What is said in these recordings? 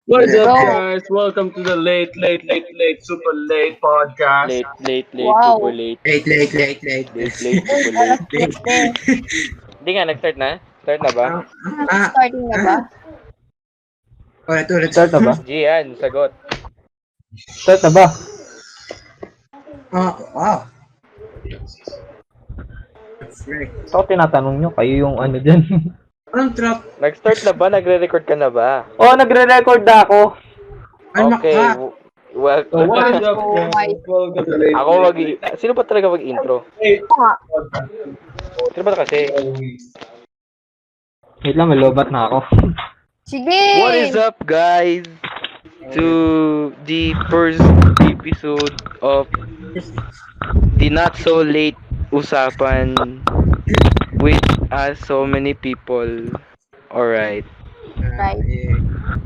What's up, Bro. guys? Welcome to the late, super late podcast. Late, Wow. super late. Late. Late, super Alas late. 7. Hindi nga, nag-start na? Start na ba? Starting na ba? Ulit. Start na ba? Gian, sagot. Start na ba? Wow. Frick. Ito tinatanong nyo, kayo yung ano dyan. Anong trap? Nag-start na ba? Nagre-record ka na ba? Oo, nagre-record na ako. Okay. Welcome. What is up, Oh guys? my- Welcome to the late. Ako Sino ba talaga mag-intro? Ito nga. Sino ba kasi? Wait lang, may lobat na ako. Sige! What is up, guys? To the first episode of the Not So Late Usapan with so many people. Alright. Right.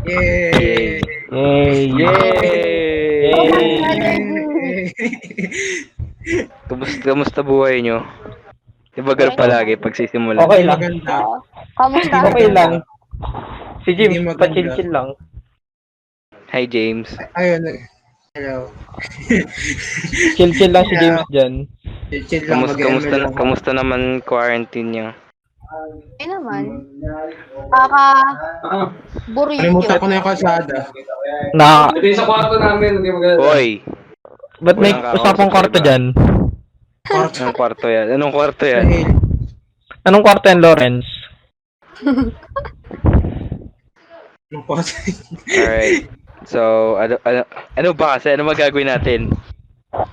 Yay! Yay! Yay! Kamusta buhay nyo? Ibagal palagi pagsisimula. Okay lang. Maganda. Kamusta? Okay lang. Si Jim, Hindi maganda. pa-chill-chill lang. Hi, James. Ayun. Hello. Chill-chill lang si James dyan. Chill lang. Kamusta naman quarantine nyo? Ay naman. Ah, Burrito. Kalimutan ko na yung kalsada. ito yung sa kwarto namin. Hindi maganda. Hoy! Ba't may Walang usapang kakausap kwarto iba. dyan? Anong kwarto yan? Anong kwarto yan? Anong kwarto yan, Lawrence? Anong kwarto? Alright. So, ano ba kasi? Ano magagawin natin?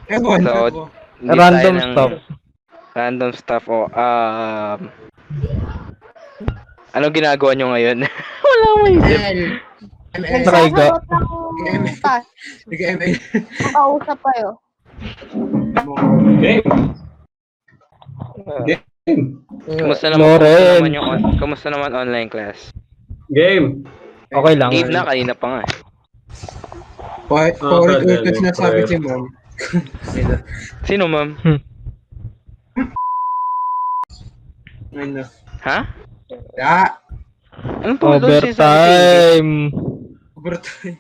Ewan So, ko. Hindi Random tayo ng- stuff. Random stuff. Anong ginagawa nyo ngayon? Wala mo isip. ML. Nakaiga. Nagsasagot ng task. Nag-ML. Makausap kayo. Game. Kamusta naman online class? Game. Okay lang. Game na kanina pa nga. Paulit-ulit na sabi si ma'am. Sino, ma'am? Ano? Ha? Ah! Anong paulit sinasabi sa English? Overtime.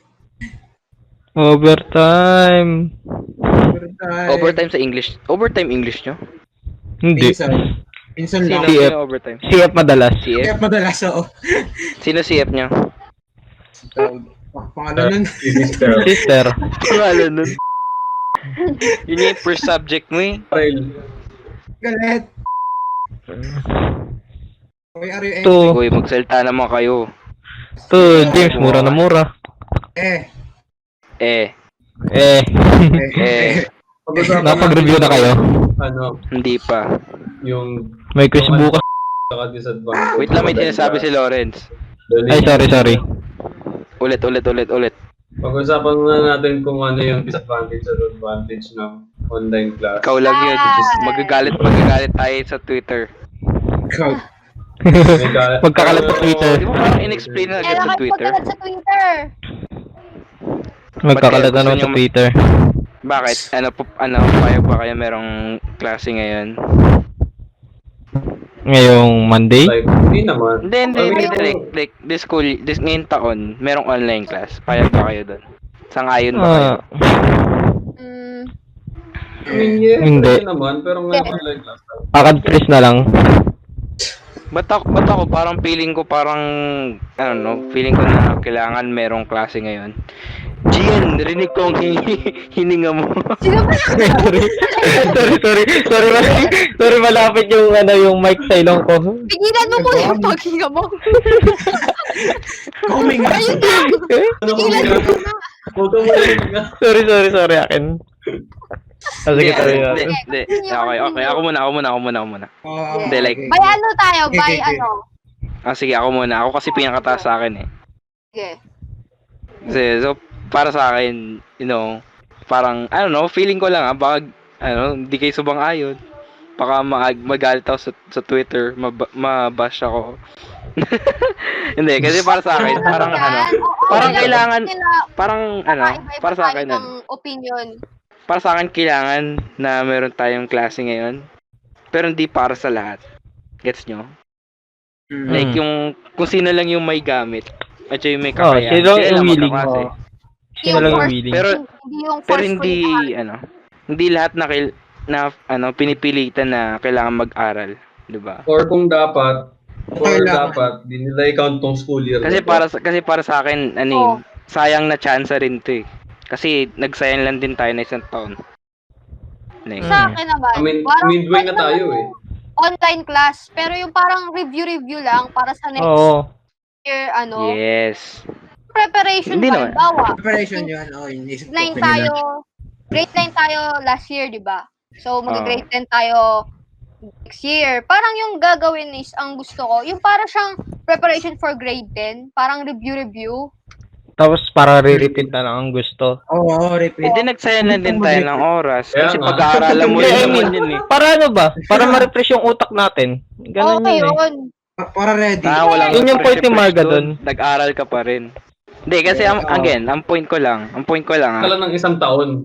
Overtime. Overtime. Overtime sa English. Overtime English nyo? Hindi. Minsan Sino? lang. CF. Sino overtime? CF madalas. CF? Kaya madalas ako. Sino CF nyo? Pangalan nun. Sister. Sister. Wala nun. Yun yung first subject mo eh. Galit. Uy, are you To, Uy, magsalita naman kayo. to, James, mura na mura. Eh. Eh, Napag-review na kayo. Ano, hindi pa. yung May quiz bukas. disadvantage. Wait lang, may sinasabi si Lawrence. Ay, sorry. Ulit. Pag-usapan muna natin kung ano yung disadvantage at advantage ng online class. Ikaw lang yun. Magagalit tayo sa Twitter. Ikaw. Magkakalat sa Twitter. Di ba parang in-explain na agad Kaya sa kayo Twitter? pagkalat sa Twitter. Magkakalat na naman Gusto sa nyo- Twitter. Bakit? Payag ba kayo merong klase ngayon? Ngayong Monday? Like, hindi naman. Hindi. Like, this ngayon taon, merong online class. Payag ba kayo doon? Sangayon ba kayo? Mm, I mean, yeah, Hindi. pwede naman, pero may online class. Akad-freeze na lang. Ba't ako parang feeling ko feeling ko na kailangan merong klase ngayon. Gian, narinig ko ang hininga mo. Sino ba yan? Sorry, malapit yung mic sa ilong ko. Pigilan mo muna yung paghinga mo. Coming nga. Ayun na. Ano kung Pigilan mo muna. Huwag ka muna. Sorry, akin. Sige, sorry. Hindi. Okay. Ako muna. Hindi, like- By ano tayo? Okay, By okay. ano? Sige, ako muna. Ako kasi pinakataas sa akin eh. Sige. So, para sa akin, parang, I don't know, feeling ko lang baka, hindi kayo subang ayon. Baka magalit ako sa Twitter, mabash ako. Hindi, kasi para sa akin, parang parang kailangan, para sa akin, opinion. para sa akin kailangan na meron tayong klase ngayon. Pero hindi para sa lahat. Gets nyo? Like yung, kung sino lang yung may gamit. At yung may Oh, kakayahan. sila Sila yung lang willing. magkaklase. Sila lang yung willing. Pero Hindi yung pero forceful hindi na. hindi lahat na pinipilitan na kailangan mag-aral, 'di ba? Or kung dapat, Kailangan. di nila i-count tong school year. Kasi para sa akin sayang na chance rin 'to eh. Kasi nagsayang lang din tayo na isang taon. Sa akin naman, I mean, parang midway na pwede tayo naman eh. online class, pero yung parang review lang para sa next Oo. year, Yes. preparation Hindi ba? naman. Bawa, Preparation yun. Oh, inisip ko. 9 tayo, grade 9 tayo last year, di ba? So, mag-grade 10 tayo next year. Parang yung gagawin is, ang gusto ko, yung para siyang preparation for grade 10, parang review. Tapos para re-repeat na lang ang gusto. Oo, repeat. Hindi nagsayang lang din tayo ng oras. Kaya Kasi nga. pag-aaralan mo Hindi, rin I naman mean, yun eh. para ano ba? Para ma-refresh yung utak natin. Ganun Okay, yun eh. yun. Para ready. Walang Yun yung point ni refresh Marga doon. dun. Nag-aral ka pa rin. Hindi, kasi ang point ko lang Kala ng isang taon.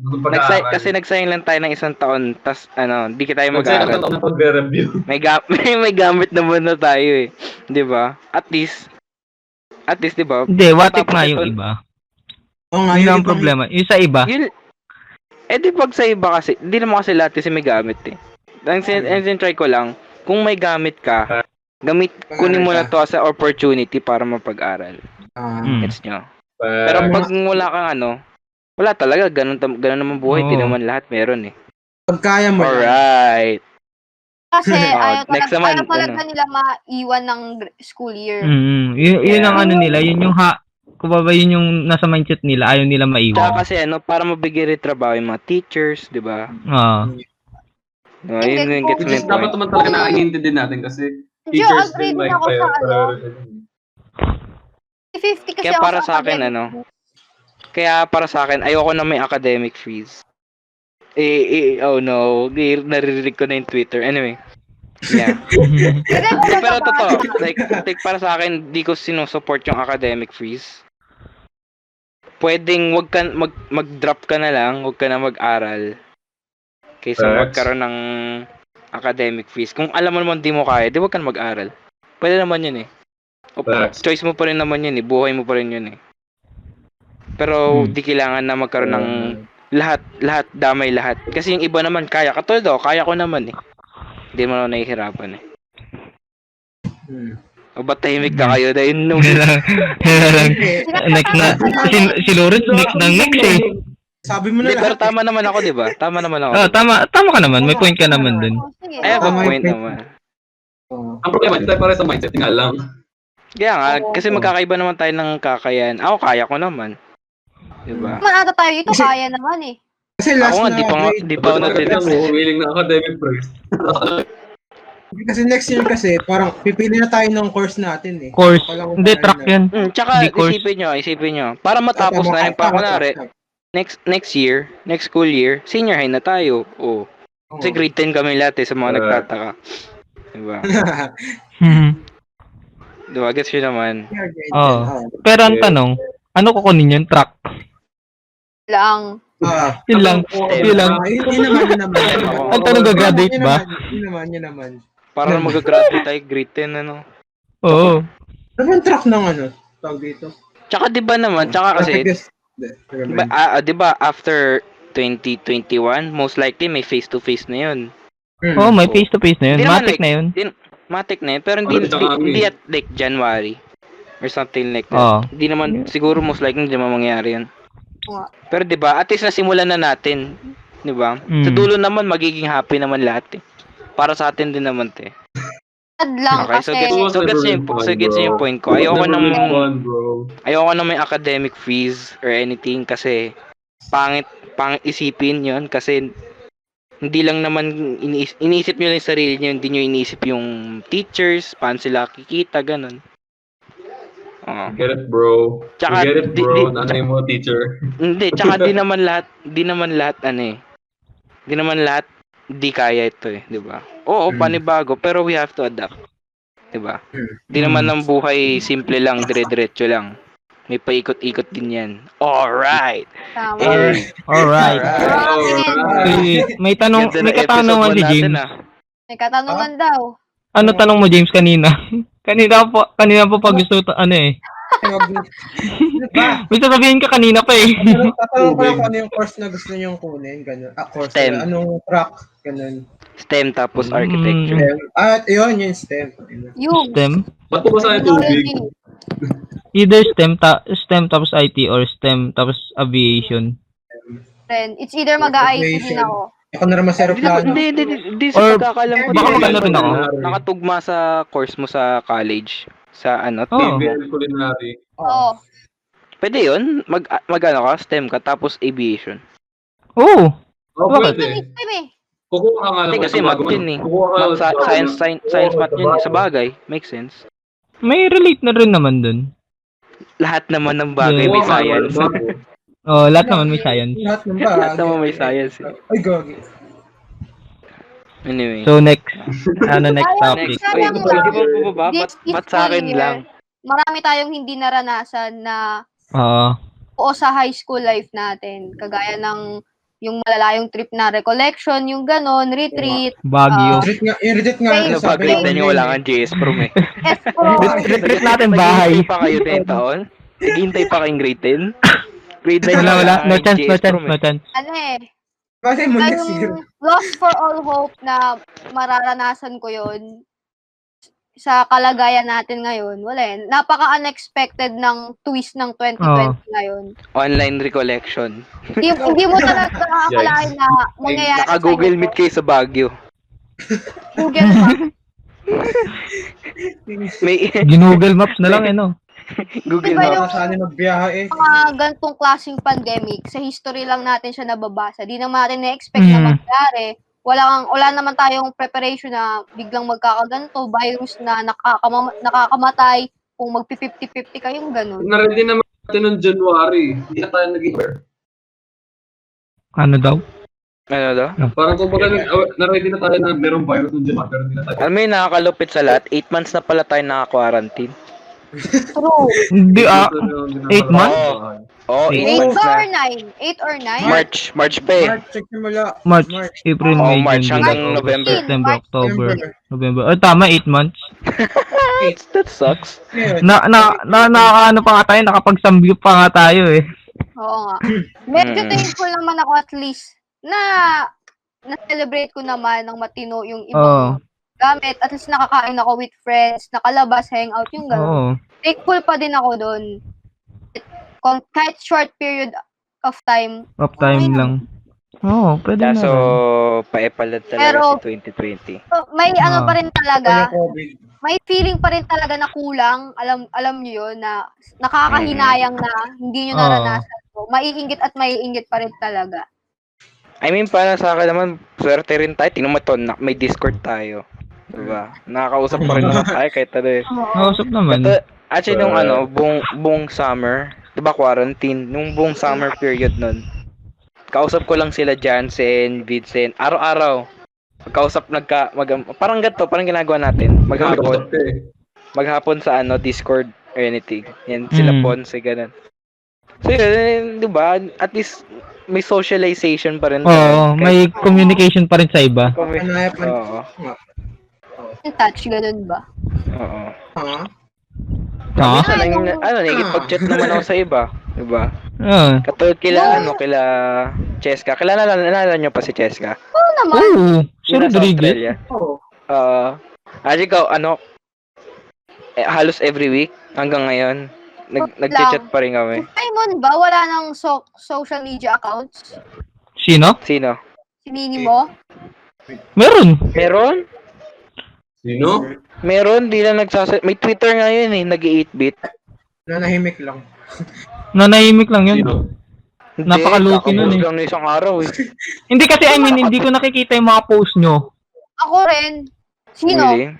kasi nagsayang lang tayo ng isang taon, tas di ka tayo Magsayang mag-aaral. ng taon na pag-review. May gamit naman na tayo eh. 'Di ba? At least 'di ba? Hindi, what if Matapos nga ito- yung iba? Oo nga, Yun yun ang problema. Yung sa iba. Yun, di pag sa iba kasi, hindi naman kasi lahat kasi may gamit eh. Ang try ko lang, kung may gamit ka, kunin mo na to as an opportunity para mapag-aral. Gets nyo? Pero pag wala kang wala talaga, ganun naman buhay, di Oo. naman lahat meron eh. Pag kaya mo. Alright. Kasi Next naman, ayaw talaga nila maiwan ng school year. Yun ang ano nila, yun yung kumbaga yun yung nasa mindset nila, ayaw nila Tsaka maiwan. kasi para mabigyan rin trabaho yung mga teachers, di ba? Oo. Yun yung gets mo Which is yung dapat point. naman talaga nakakintindi natin kasi Hindi, teachers agree din din like ako sa priority. 50 kasi Kaya ako para sa sa akin, academic. Kaya para sa akin, ayoko na may academic freeze. Oh no, naririnig ko na yung Twitter. Anyway. Yeah. Pero totoo, like para sa akin, di ko sinusupport yung academic freeze. Pwedeng wag ka mag-drop ka na lang, wag ka na mag-aral. Kaysa Facts. magkaroon ng academic freeze. Kung alam mo naman di mo kaya, di wag ka na mag-aral. Pwede naman yun eh. Facts. Choice mo pa rin naman yun eh. Buhay mo pa rin yun eh. Pero di kailangan na magkaroon ng lahat, damay lahat. Kasi yung iba naman kaya. Katulad ako, kaya ko naman eh. Hindi mo na nahihirapan eh. O ba't tahimik na kayo? Dahil nung... Next na. Si Lawrence, next eh. Sabi mo na Hindi, pero lahat. tama naman ako, di ba? Tama naman ako. Tama ka naman. May point ka naman dun. Oh, sige. I have a Tama yung point point. naman. Ang problema, hindi tayo pare sa mindset nga lang. Kaya nga, kasi magkakaiba naman tayo ng kakayahan. Ako, kaya ko naman. Di ba? Naman ata tayo dito, kaya naman eh. Kasi last Ako nga, na di pa grade. ako nag-detect. Willing na academic praise. Kasi next year kasi, parang pipili na tayo ng course natin eh. Course. Kailangan ko Hindi, pa track rin yan. Tsaka, Di course. isipin nyo. Para matapos na yung kunwari, next year, next school year, senior high na tayo. Oh. Kasi grade 10 kami lahat eh, sa mga nagtataka. Diba? Diba? Gets nyo naman. Oo. Pero ang tanong, ano kukunin yun? Track. Lang. Yun lang. Yun lang. Yun naman. Ang tanong, gagraduate ba? Yun naman. Para mag-graduate tayo grade 10, ano. Oo. Ano yung track ng tawag dito? Tsaka diba naman, kasi, diba after 2021, most likely may face-to-face na yun. Oo, may face-to-face na yun. Di naman Matic na yun. Matic na yun, pero hindi at like January or something like that. Oo. Hindi naman, siguro most likely hindi naman mangyari yun. Oo. Pero diba, at least nasimulan na natin. Diba? Sa dulo naman, magiging happy naman lahat eh. Para sa atin din naman te. Sad lang Okay, kasi. so gets niyo yung point ko. Ayoko na may academic freeze or anything kasi pangit isipin yon kasi hindi lang naman iniisip nyo lang yung sarili nyo, hindi nyo iniisip yung teachers, paano sila kikita, ganun. Get it, bro. Tsaka, Get it, bro. Nanay mo, teacher. Hindi, tsaka di naman lahat di kaya ito eh, di ba? Oo, panibago, pero we have to adapt. Di ba? Di naman ang buhay simple lang, dire-diretso lang. May paikot-ikot din yan. Alright! Tama. Alright. May katanungan si James. May katanungan daw. Ano tanong mo, James, kanina? Kanina po pa gusto, Wag mo. Ano ba? May sasabihin ka kanina pa eh. Tatanong ko lang kung ano yung course na gusto niyong kunin, gano'n. Course STEM. na, anong track, gano'n. STEM tapos architecture. STEM. Yun, yung STEM. Yung STEM. Ba't po sa tubig? Either STEM tapos IT or STEM tapos aviation. friend. It's either mag-IT din ako. Ako na naman sa aeroplano. Hindi Or sa pagkakalam ko. baka magano rin ako. Nakatugma sa course mo sa college. Sa ano. Oo. BBL Culinary. Oo. Pwede yun. Mag-ano ka, STEM ka, tapos aviation. Oo. Oh, Bakit? pwede. System eh. Kukuha ka nga Hindi kasi sa math bago. yun eh. Kukuha ka Science math yun eh. Sa bagay. Makes sense. May relate na rin naman dun. Lahat naman ng bagay Yeah. may science. Oh, lahat naman may science. Lahat ng ba? Lahat naman may science. Ay, gagi. Anyway. So next next topic. Next. Wait, di ba? This Ba't sa akin year, lang? Marami tayong hindi naranasan na Oo. o sa high school life natin. Kagaya ng yung malalayong trip na recollection, yung ganon, retreat, Baguio. Yung retreat nga. Ay, Ano sabi ba? Grade ko, na nyo wala kang JS Prom eh. Espro, Retreat natin bahay. Naghihintay pa kayo 10 taon? Naghihintay pa kayong grade 10? Grade 9 Wala. No chance. ano eh, Bakit mo next year? yung lost for all hope na mararanasan ko yun sa kalagayan natin ngayon. Wala eh. Napaka-unexpected ng twist ng 2020 ngayon. Online recollection. Hindi mo talaga nakakalain na mangyayari Naka-Google sa'yo. Meet kayo sa Baguio. Google Map. May Ginoogle Maps na lang eh no. Google Diba Maps. yung Saan magbiyahe eh. mga gantong klaseng pandemic, sa history lang natin siya nababasa. Di naman natin na-expect na mangyari. Wala naman tayong preparation na biglang magkakaganto, virus na nakakamatay, kung magpi-50-50 kayong ganun. Na-ready naman natin noong January. Hindi na tayo nag-iwer. Ano daw? Ano daw? Parang kumbaga na-ready na tayo na merong virus noong January. Pero hindi na tayo. Alam mo yung nakakalupit sa lahat, 8 months na pala tayo naka-quarantine. True. Hindi 8 months? Oo, 8 8 months or na. 9? 8 or 9? March pa eh. March, check simula. March, April, Oh, May, March June, hanggang July, November. August, September, March, October, November. Oh, tama, 8 months. That sucks. Ngayon, Nakakaano pa nga tayo, nakapagsambyup pa nga tayo eh. Oo nga. Medyo thankful naman ako at least na na-celebrate ko naman ng matino yung ibang gamit. At least nakakain ako with friends, nakalabas, hangout, yung gano'n. Oo. Thankful pa din ako doon. Kahit short period of time. Off time lang. Oo, pwede na. Kaso, paepalad talaga Pero, si 2020. So, may ano pa rin talaga, yung COVID. may feeling pa rin talaga na kulang. Alam niyo yun na nakakahinayang na hindi niyo naranasan ko. Maiinggit at maiinggit pa rin talaga. I mean, para sa akin naman, swerte rin tayo. Tingnan mo to, may Discord tayo. Diba? Nakakausap pa rin naman tayo kahit ano eh. Kausap naman. Actually, nung buong summer, diba quarantine, nung buong summer period nun, kausap ko lang sila Jansen, Vincent, araw-araw. Kausap parang ganito, parang ginagawa natin. Maghapon sa Discord or anything. Yan, sila Ponce, ganun. So yun, diba? At least, may socialization pa rin. Oo, may communication pa rin sa iba. Oo. In touch, ganun ba? Oo. Ha? Ha? Minsan lang, nakikipag-chat naman ako sa iba. Diba? Oo. Katulad kila Cheska. Kilala nyo pa si Cheska? Oo naman. Oo. Si Yung nasa Rodriguez. Australia. Oo. Actually, ikaw, halos every week hanggang ngayon, nag-chat pa rin kami. Simon ba? Wala nang social media accounts? Sino? Sino? Si Nini mo? Meron. Meron? Sino? Meron, di lang may Twitter ngayon eh, nag-8-bit. Nanahimik lang. Nanahimik lang yun. Sino? Napaka-low-key nun eh. Kakabos lang na isang araw eh. Hindi kasi, hindi ko nakikita yung mga post nyo. Ako rin. Sino? Really?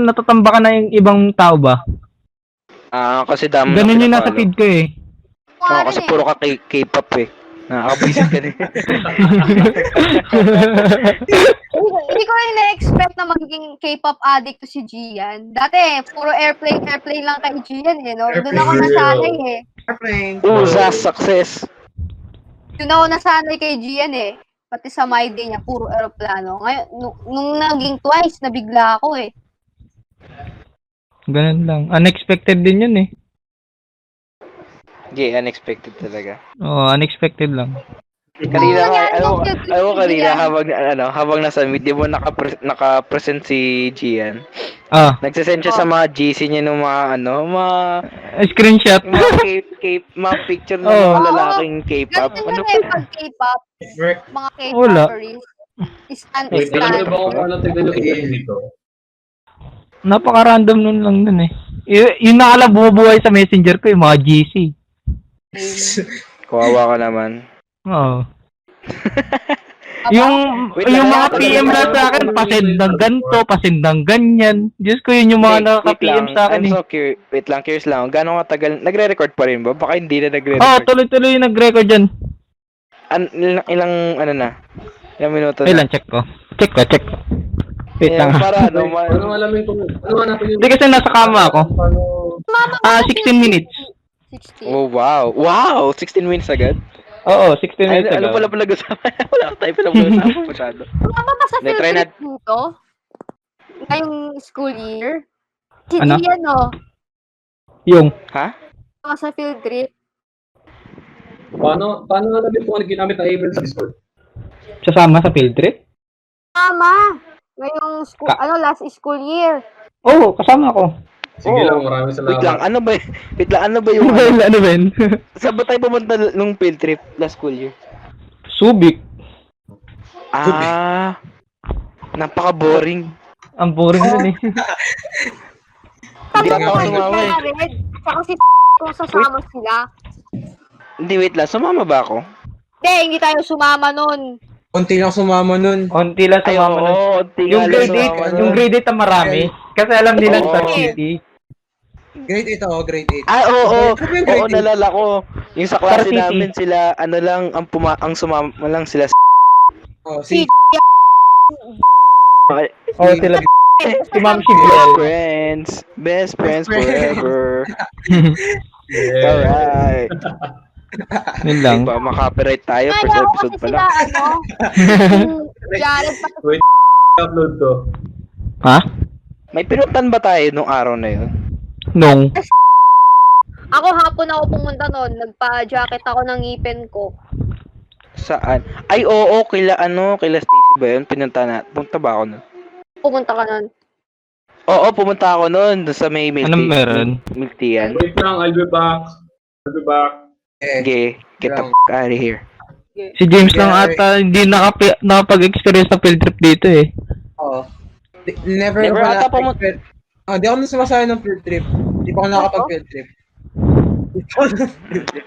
Natatamba ka na yung ibang tao ba? Kasi dami Ganun yung nasa pinafollow. feed ko eh. Mga Kasi rin puro ka K-pop eh. Nakakabisit ka din. Hindi ko rin na-expect na magiging K-pop addict to si Gian. Dati, puro airplane lang kay Gian eh, no? Doon ako nasanay eh. Airplane. Success. Doon ako nasanay kay Gian eh. Pati sa my day niya, puro aeroplano. Ngayon, nung naging twice, nabigla ako eh. Ganun lang. Unexpected din yun eh. Yeah, unexpected talaga. Oo, unexpected lang. Kanina nangyari alam yung mo kanina Gian. habang nasa meet, di mo naka-present si Gian. Ah, Nagsasend siya sa mga GC niya ng mga screenshot. yung mga picture ng Oo. mga lalaking K-pop. Ganun Ano yun pa? eh, pag K-pop, Work. mga Wala. K-popperies. Stand, Wait, alam niyo stand. ba kung paano tignan yung game dito? Napaka-random nun lang nun eh. Yung nakala bumubuhay sa messenger ko, yung mga GC. Kawawa ka naman. Oo. Aba, Wait yung lang, mga talaga PM lang sa akin, pasend ng ganito, pasend ng ganyan. Diyos ko, yun yung mga Hindi, nakaka-PM sa akin I'm eh. so curious. Wait lang, curious lang. Gano'ng katagal? Nagre-record pa rin ba? Baka hindi na Oo, nagre-record. tuloy-tuloy yung nag-record dyan. Ilang ano na? Ilang minuto Wait na? lang, check ko. Check ko. Wait Ayan, lang. para ano, Ano alamin kung ano hanapin yung... Hindi kasi nasa kama ako. Paano... 16 minutes. 60. Oh, wow. Wow! 16 minutes agad? Oo, 16 Ay, minutes ano ago. pala pinag-usapan? Wala ka tayo pinag-usapan masyado. Sumama ba sa Hindi, field try trip dito? Ngayong school year? Si Ano? Gian, oh. Yung, Ha? Sumama sa field trip. Paano alamin kung ano ginamit na Abel sa Discord? sasama sa field trip? Tama! Ngayong school, last school year. Oo, kasama ko. Sige Oo. lang, maraming salamat. Wait lang, ano ba yung... Ano ba yun? Saan ba tayo pumunta nung field trip last school year? Subic. Ah, napaka-boring. Ang boring nun eh. Hindi Tapos ako naman si sumama eh. Jared, saka si kung sasama sila. Hindi, wait lang. Sumama ba ako? Hindi tayo sumama nun. Konti lang sumama nun. Konti lang Ay, sumama nun. oo. Yung grade 8, yung grade 8 ang marami. Kasi alam nila Oo. Star City. Grade 8 ako, grade 8. Ah, oo. Ano ba yung grade Oo, 8? nalala ko. Yung sa klase Star City. namin sila, ano lang, ang sumama lang sila. Oh, si Oo, sila. Si Ma'am Shibiel. Best friends forever. Yeah. Alright. Yun lang. Diba, makapiright tayo. First Naalala ko episode kasi pa sila, lang. si Jared pati Upload ko. Ha? May pinutan ba tayo nung araw na yun? Nung. ako hapon ako pumunta nun. Nagpa-jacket ako ng ngipin ko. Saan? Ay, oo. Kila Stacy ba yun? Punta ba ako nun? Pumunta ka nun. Oo, pumunta ako nun. Doon sa may milk Anong meron? milk tea yan. Wait lang, I'll be back. Okay, get the f*** out of here. Si James lang ata hindi nakapag-experience sa field trip dito eh. Oo. Never Never wala ata di ako sumasaya ng field trip. Di pa ako nakakapag-field trip.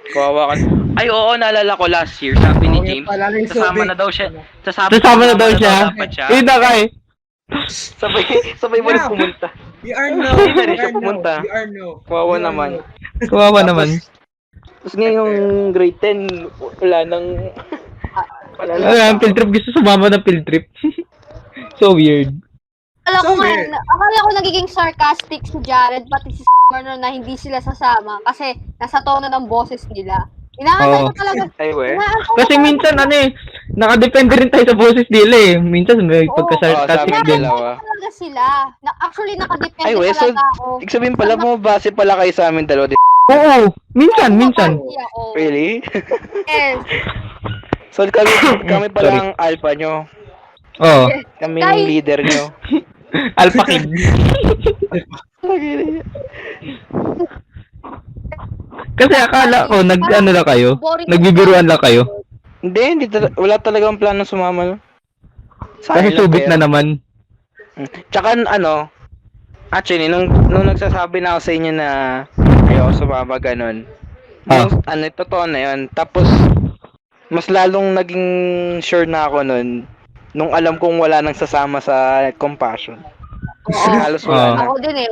Kawawa ka. Ay, oo, naalala ko last year. Sabi ni James, sasama na daw siya. Sasama na daw siya. Dapat siya. Yun na ka eh. Sabay mo rin pumunta. We are no. Hindi na rin siya pumunta. We are no. Kawawa We are naman. no. Kawawa naman. Tapos ngayong grade 10, wala nang... Ang field trip, gusto sumama ng field trip. So weird. Akala ko nagiging sarcastic si Jared pati si Marno na hindi sila sasama kasi nasa tono ng boses nila. Inaantay ko talaga. Ay, we. Kasi minsan nakadepende rin tayo sa boses nila eh. Minsan may pagka-sarcastic sabi din. nila. Talaga sila. Actually, nakadepende Ay, we, so, talaga ako. ibig sabihin pala mo, base pala kayo sa amin dalawa. Oo, minsan. Hindi ako. Really? Yes. So, kami pala Sorry. ang alpha nyo. Oo. Kami yung leader nyo. Alpha Kid. Kasi akala ko nag-ano lang kayo. Boring Nagbibiruan lang kayo. Hindi wala talagang plano sumama. No? Kasi subik na naman. Tsaka actually, nung nagsasabi na ako sa inyo na ayaw sumama ganun, totoo na yun. Tapos, mas lalong naging sure na ako nun, nung alam kong wala nang sasama sa compassion. Oo. Halos wala na. Ako din eh.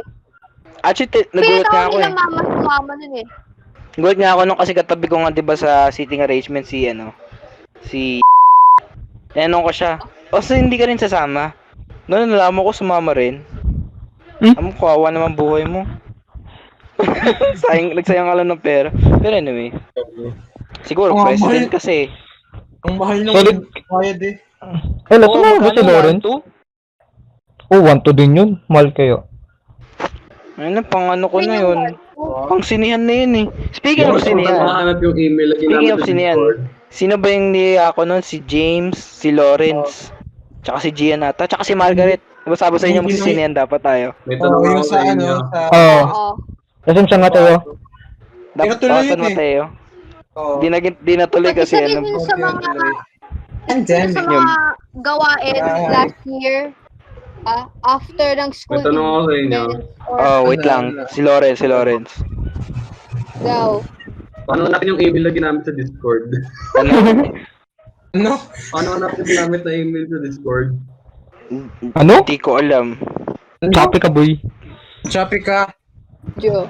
Actually, nagulat nga ako nila eh. mama sumama nun eh. Nagulat nga ako nung kasi katabi ko nga 'di ba sa seating arrangement si Tinanong ko siya, so hindi ka rin sasama? Noon nalaman ko sumama rin. Ang kawawa naman buhay mo. Nagsayang ka lang ng pera. Pero anyway. Siguro president kasi. Ang mahal ng Solid. bayad eh. Hello, sumama ba si Lawrence? 1-2? Oh, 1-2 din yun. Mahal kayo. Ano, pang ano ko na yun. Pang sinihan na yun eh. Speaking of sinihan. Mahanap yung email lagi Speaking namin of sa sinihan. Discord. Sino ba yung niya ako nun? Si James, si Lawrence, tsaka si Gian ata, tsaka si Margaret. Diba sabi sa inyo magsisinihan dapat tayo? May tanong yung ako sa sa inyo. Oo. Oo. Kasi San Mateo. Dapat Tinutuloy San yun eh. Mateo. Oo. Di natuloy Pati kasi sabihin ano. yun sa mga Andyan. sa mga gawain Ay. last year, after ng school May tanong ako sa inyo. events or Oh, wait lang. Si Lawrence. daw. Paano hanapin yung email lagi namin sa Discord? Ano? Ano? Paano hanapin namin na email sa Discord? Ano? Hindi ko alam. Choppy ka, boy. Shopee ka. Joe.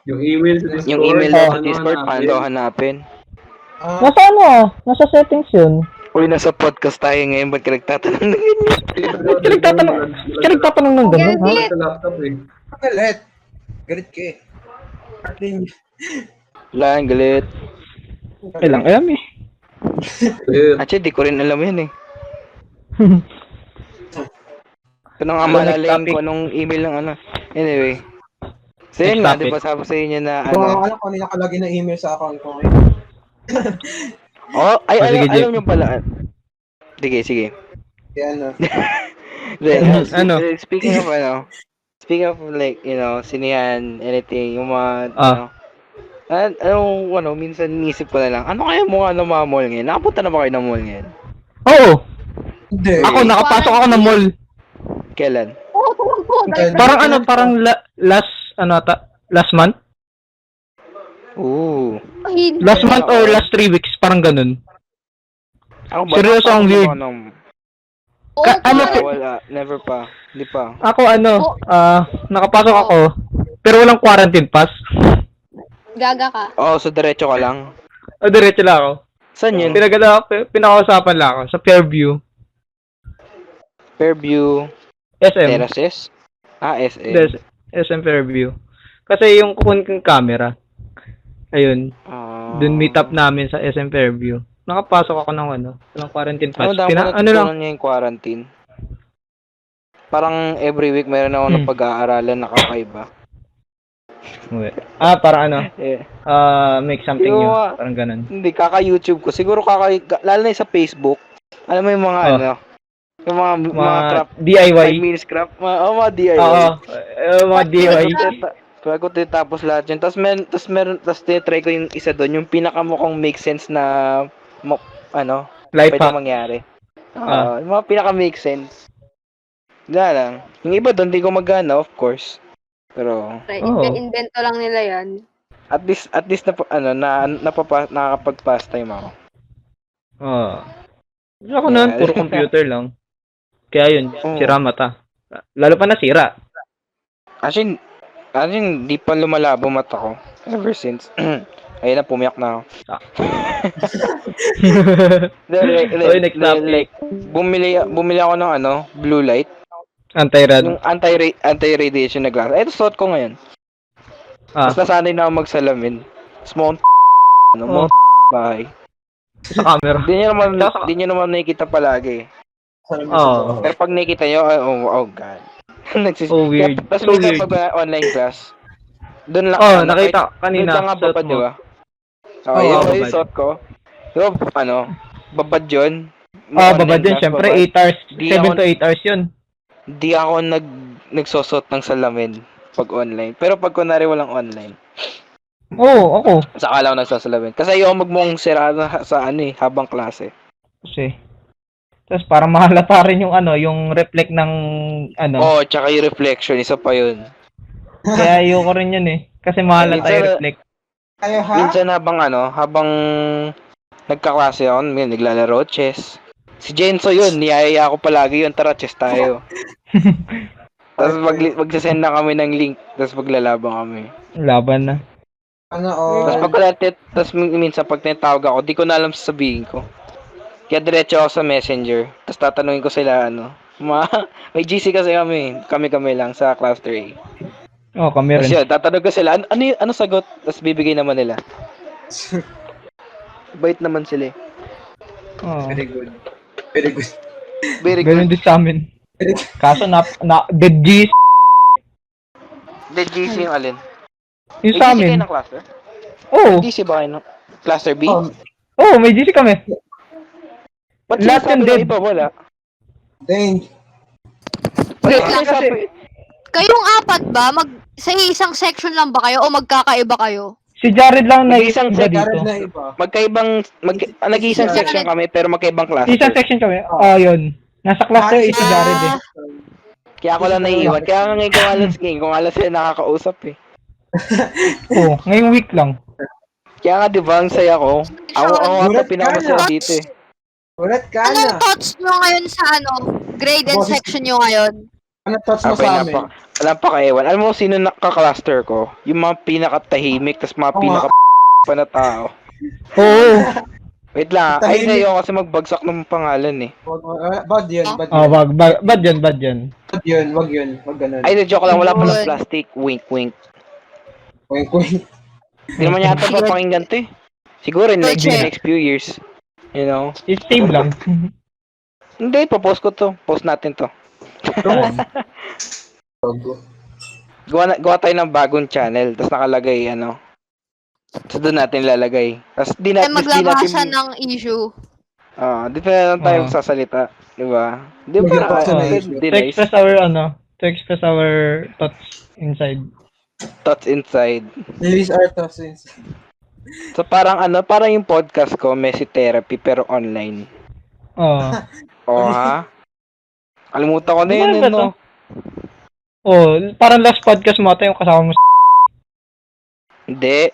Yung email sa Discord? Yung email daw sa paano Discord, hanapin? paano daw hanapin? Nasa ano ah? Nasa settings yun. Uy, nasa podcast tayo ngayon. Ba't ka nagtatanong ng ganyan? Ba't ka nagtatanong ng ganun, ha? Sa laptop eh. Galit. Galit ka eh. Martin. Wala, ang galit. Kailang alam eh. Ayun. Actually, di ko rin alam yan eh. Ito na nga Ano, maalala next yung topic? kung anong email ng ano. Anyway. So yun Next nga, topic. di ba sabi sa inyo na Kung ano. alam ko ano nakalagay na email sa account ko ngayon. Oh, ay, Oh, sige, alam Jeff. nyo pala. Sige. Kaya ano. Then, Ano? speaking of like, you know, sinihan, anything, yung mga, minsan nisip ko na lang, ano kaya mga mga mall ngayon? Nakapunta na ba kayo ng mall ngayon? Oo. Hindi. Ako, nakapasok ako ng mall. Kailan? Oo, tumakbo. Parang last month? Ooh. Last month or last 3 weeks, parang ganun. Ako Seryoso, ang weird. Wala, never pa. Hindi pa. Ako nakapasok ako, pero walang quarantine pass. Gaga ka. Oo, so diretso ka lang. O, diretso lang ako. Saan yun? Pinakausapan lang ako sa Fairview. Fairview, SM. Terraces? SM. SM Fairview. Kasi yung kukunin kong camera, ayun, dun meet up namin sa SM Fairview. Nakapasok ako ng walang quarantine pass. Dapat ano lang, niya yung quarantine. Parang every week mayroon ako ng pag-aaralan na kakaiba. parang Eh, make something Yung new. mga- Parang ganun. hindi, kaka-YouTube ko. Siguro lalo na sa Facebook. Alam mo yung mga yung mga craft, DIY. 5 minutes craft. Mga DIY. Oo. Mga DIY. Kaya ko tinatapos lahat yun. Tapos tinatry ko yung isa doon, yung pinakamukhang make sense na Life pwede hack. mangyari. Yung mga pinaka-make sense. Wala lang. Yung iba doon, di ko magana, of course. Pero, Invento lang nila yan. at least nakakapag-pass time ako. Ako nun, puro computer lang. Kaya yun, sira mata. Lalo pa nasira. Actually, di pa lumalabo mata ko. Ever since. Ayun na, pumiyak na ako. Next topic. Bumili ako ng blue light. Anti-rad. Yung anti-radiation na glass. Ito, suot ko ngayon. Tapos nasanay na ako magsalamin. Small bahay. Sa camera. Di nyo naman nakikita palagi. Oo. Pero pag nakikita nyo, oh God. Weird. Tapos So minsan weird. pag online class, doon lang. Nakita kanina. Doon ka nga suot babad, mo. di ba? Oo, Yung babad. suot ko. Diba, babad yun. Babad yun. Siyempre, 8 hours. Di 7 ako- to 8 hours yun. Di ako nagsosot ng salamin pag online. Pero pag kunwari walang online, Oo, ako. saka lang ako nagsasalamin. Kasi ayaw magmukhang sira sa habang klase. Kasi. Tapos parang mahalata rin yung yung reflect ng Oo, tsaka yung reflection, isa pa yun. Kaya ayoko rin yun eh. Kasi mahalata yung reflect. Kayo ha? Minsan habang nagkaklase ako, naglalaro chess. Si Jenso yun, niyayaya ko palagi yun, tara chess tayo. Tapos magsasend na kami ng link, tapos maglalabang kami. Laban na. Tapos minsan pag tinatawag ako, di ko na alam sasabihin ko. Kaya diretso ako sa messenger, tapos tatanungin ko sila may GC kasi kami lang sa cluster A. Kami Tapos rin. yun, tatanong ko sila, ano sagot? Tapos bibigay naman nila. Bait naman sila eh. Very good. Very good. Very Ganun good. din sa amin. Kaso dead G's. The GC yung alin? Yung May sa GC kayo amin. ng cluster? Oo. GC ba kayo ng cluster B? Oo, may GC kami. Ba't lahat sinasabi yung ng dead. iba wala? Then, Wait, kasi- Kayong apat ba, sa isang section lang ba kayo o magkakaiba kayo? Si Jared lang na Mag-isang iba Jared dito. na iba. Nag-iisang Jared. section kami pero magkaibang cluster. Isang section kami. Yun. Nasa cluster is si Jared eh. Kaya ako lang naiiwan. Kaya nga ngayon kung alas sila nakakausap eh. Oo, ngayong week lang. Kaya nga di ba ang saya ko? Ako ata Gulat ka pinakamasaya na. dito eh. Ulat ka Anong na. thoughts nyo ngayon sa grade and Boses- section nyo ngayon? Ano thoughts mo Okay, sa amin? napaka-ewan. Alam mo sino nakaka-cluster ko? Yung mga pinaka-tahimik, tas mga Oo pinaka pa na tao. Oo. Wait lang, ay Tahimik. sa'yo kasi magbagsak ng pangalan eh. Bad yun, bad Oh, yun. bad yan. Bad yun, wag yun. Wag ganun. Ay, joke lang, wala palang Yun. plastic. Wink, wink. Wink, wink. Hindi naman yata papakinggan to eh. Siguro in like, Check. the next few years. You know? It's save lang. Hindi, post ko to. Post natin to. Gawa tayo ng bagong channel, tapos nakalagay, so doon natin lalagay. Tapos Ay, maglabasan ng issue. dito na lang tayo Oo. sasalita. Di ba? Di ba? Maglabasan ng issue. To express our thoughts inside. Thoughts inside. Release our thoughts. So parang parang yung podcast ko, Messy Therapy, pero online. Oo. Oh, ha? Kalimutan ko na Di ba yun, ba to? no? Parang last podcast mo ata yung kasama mo. Hindi.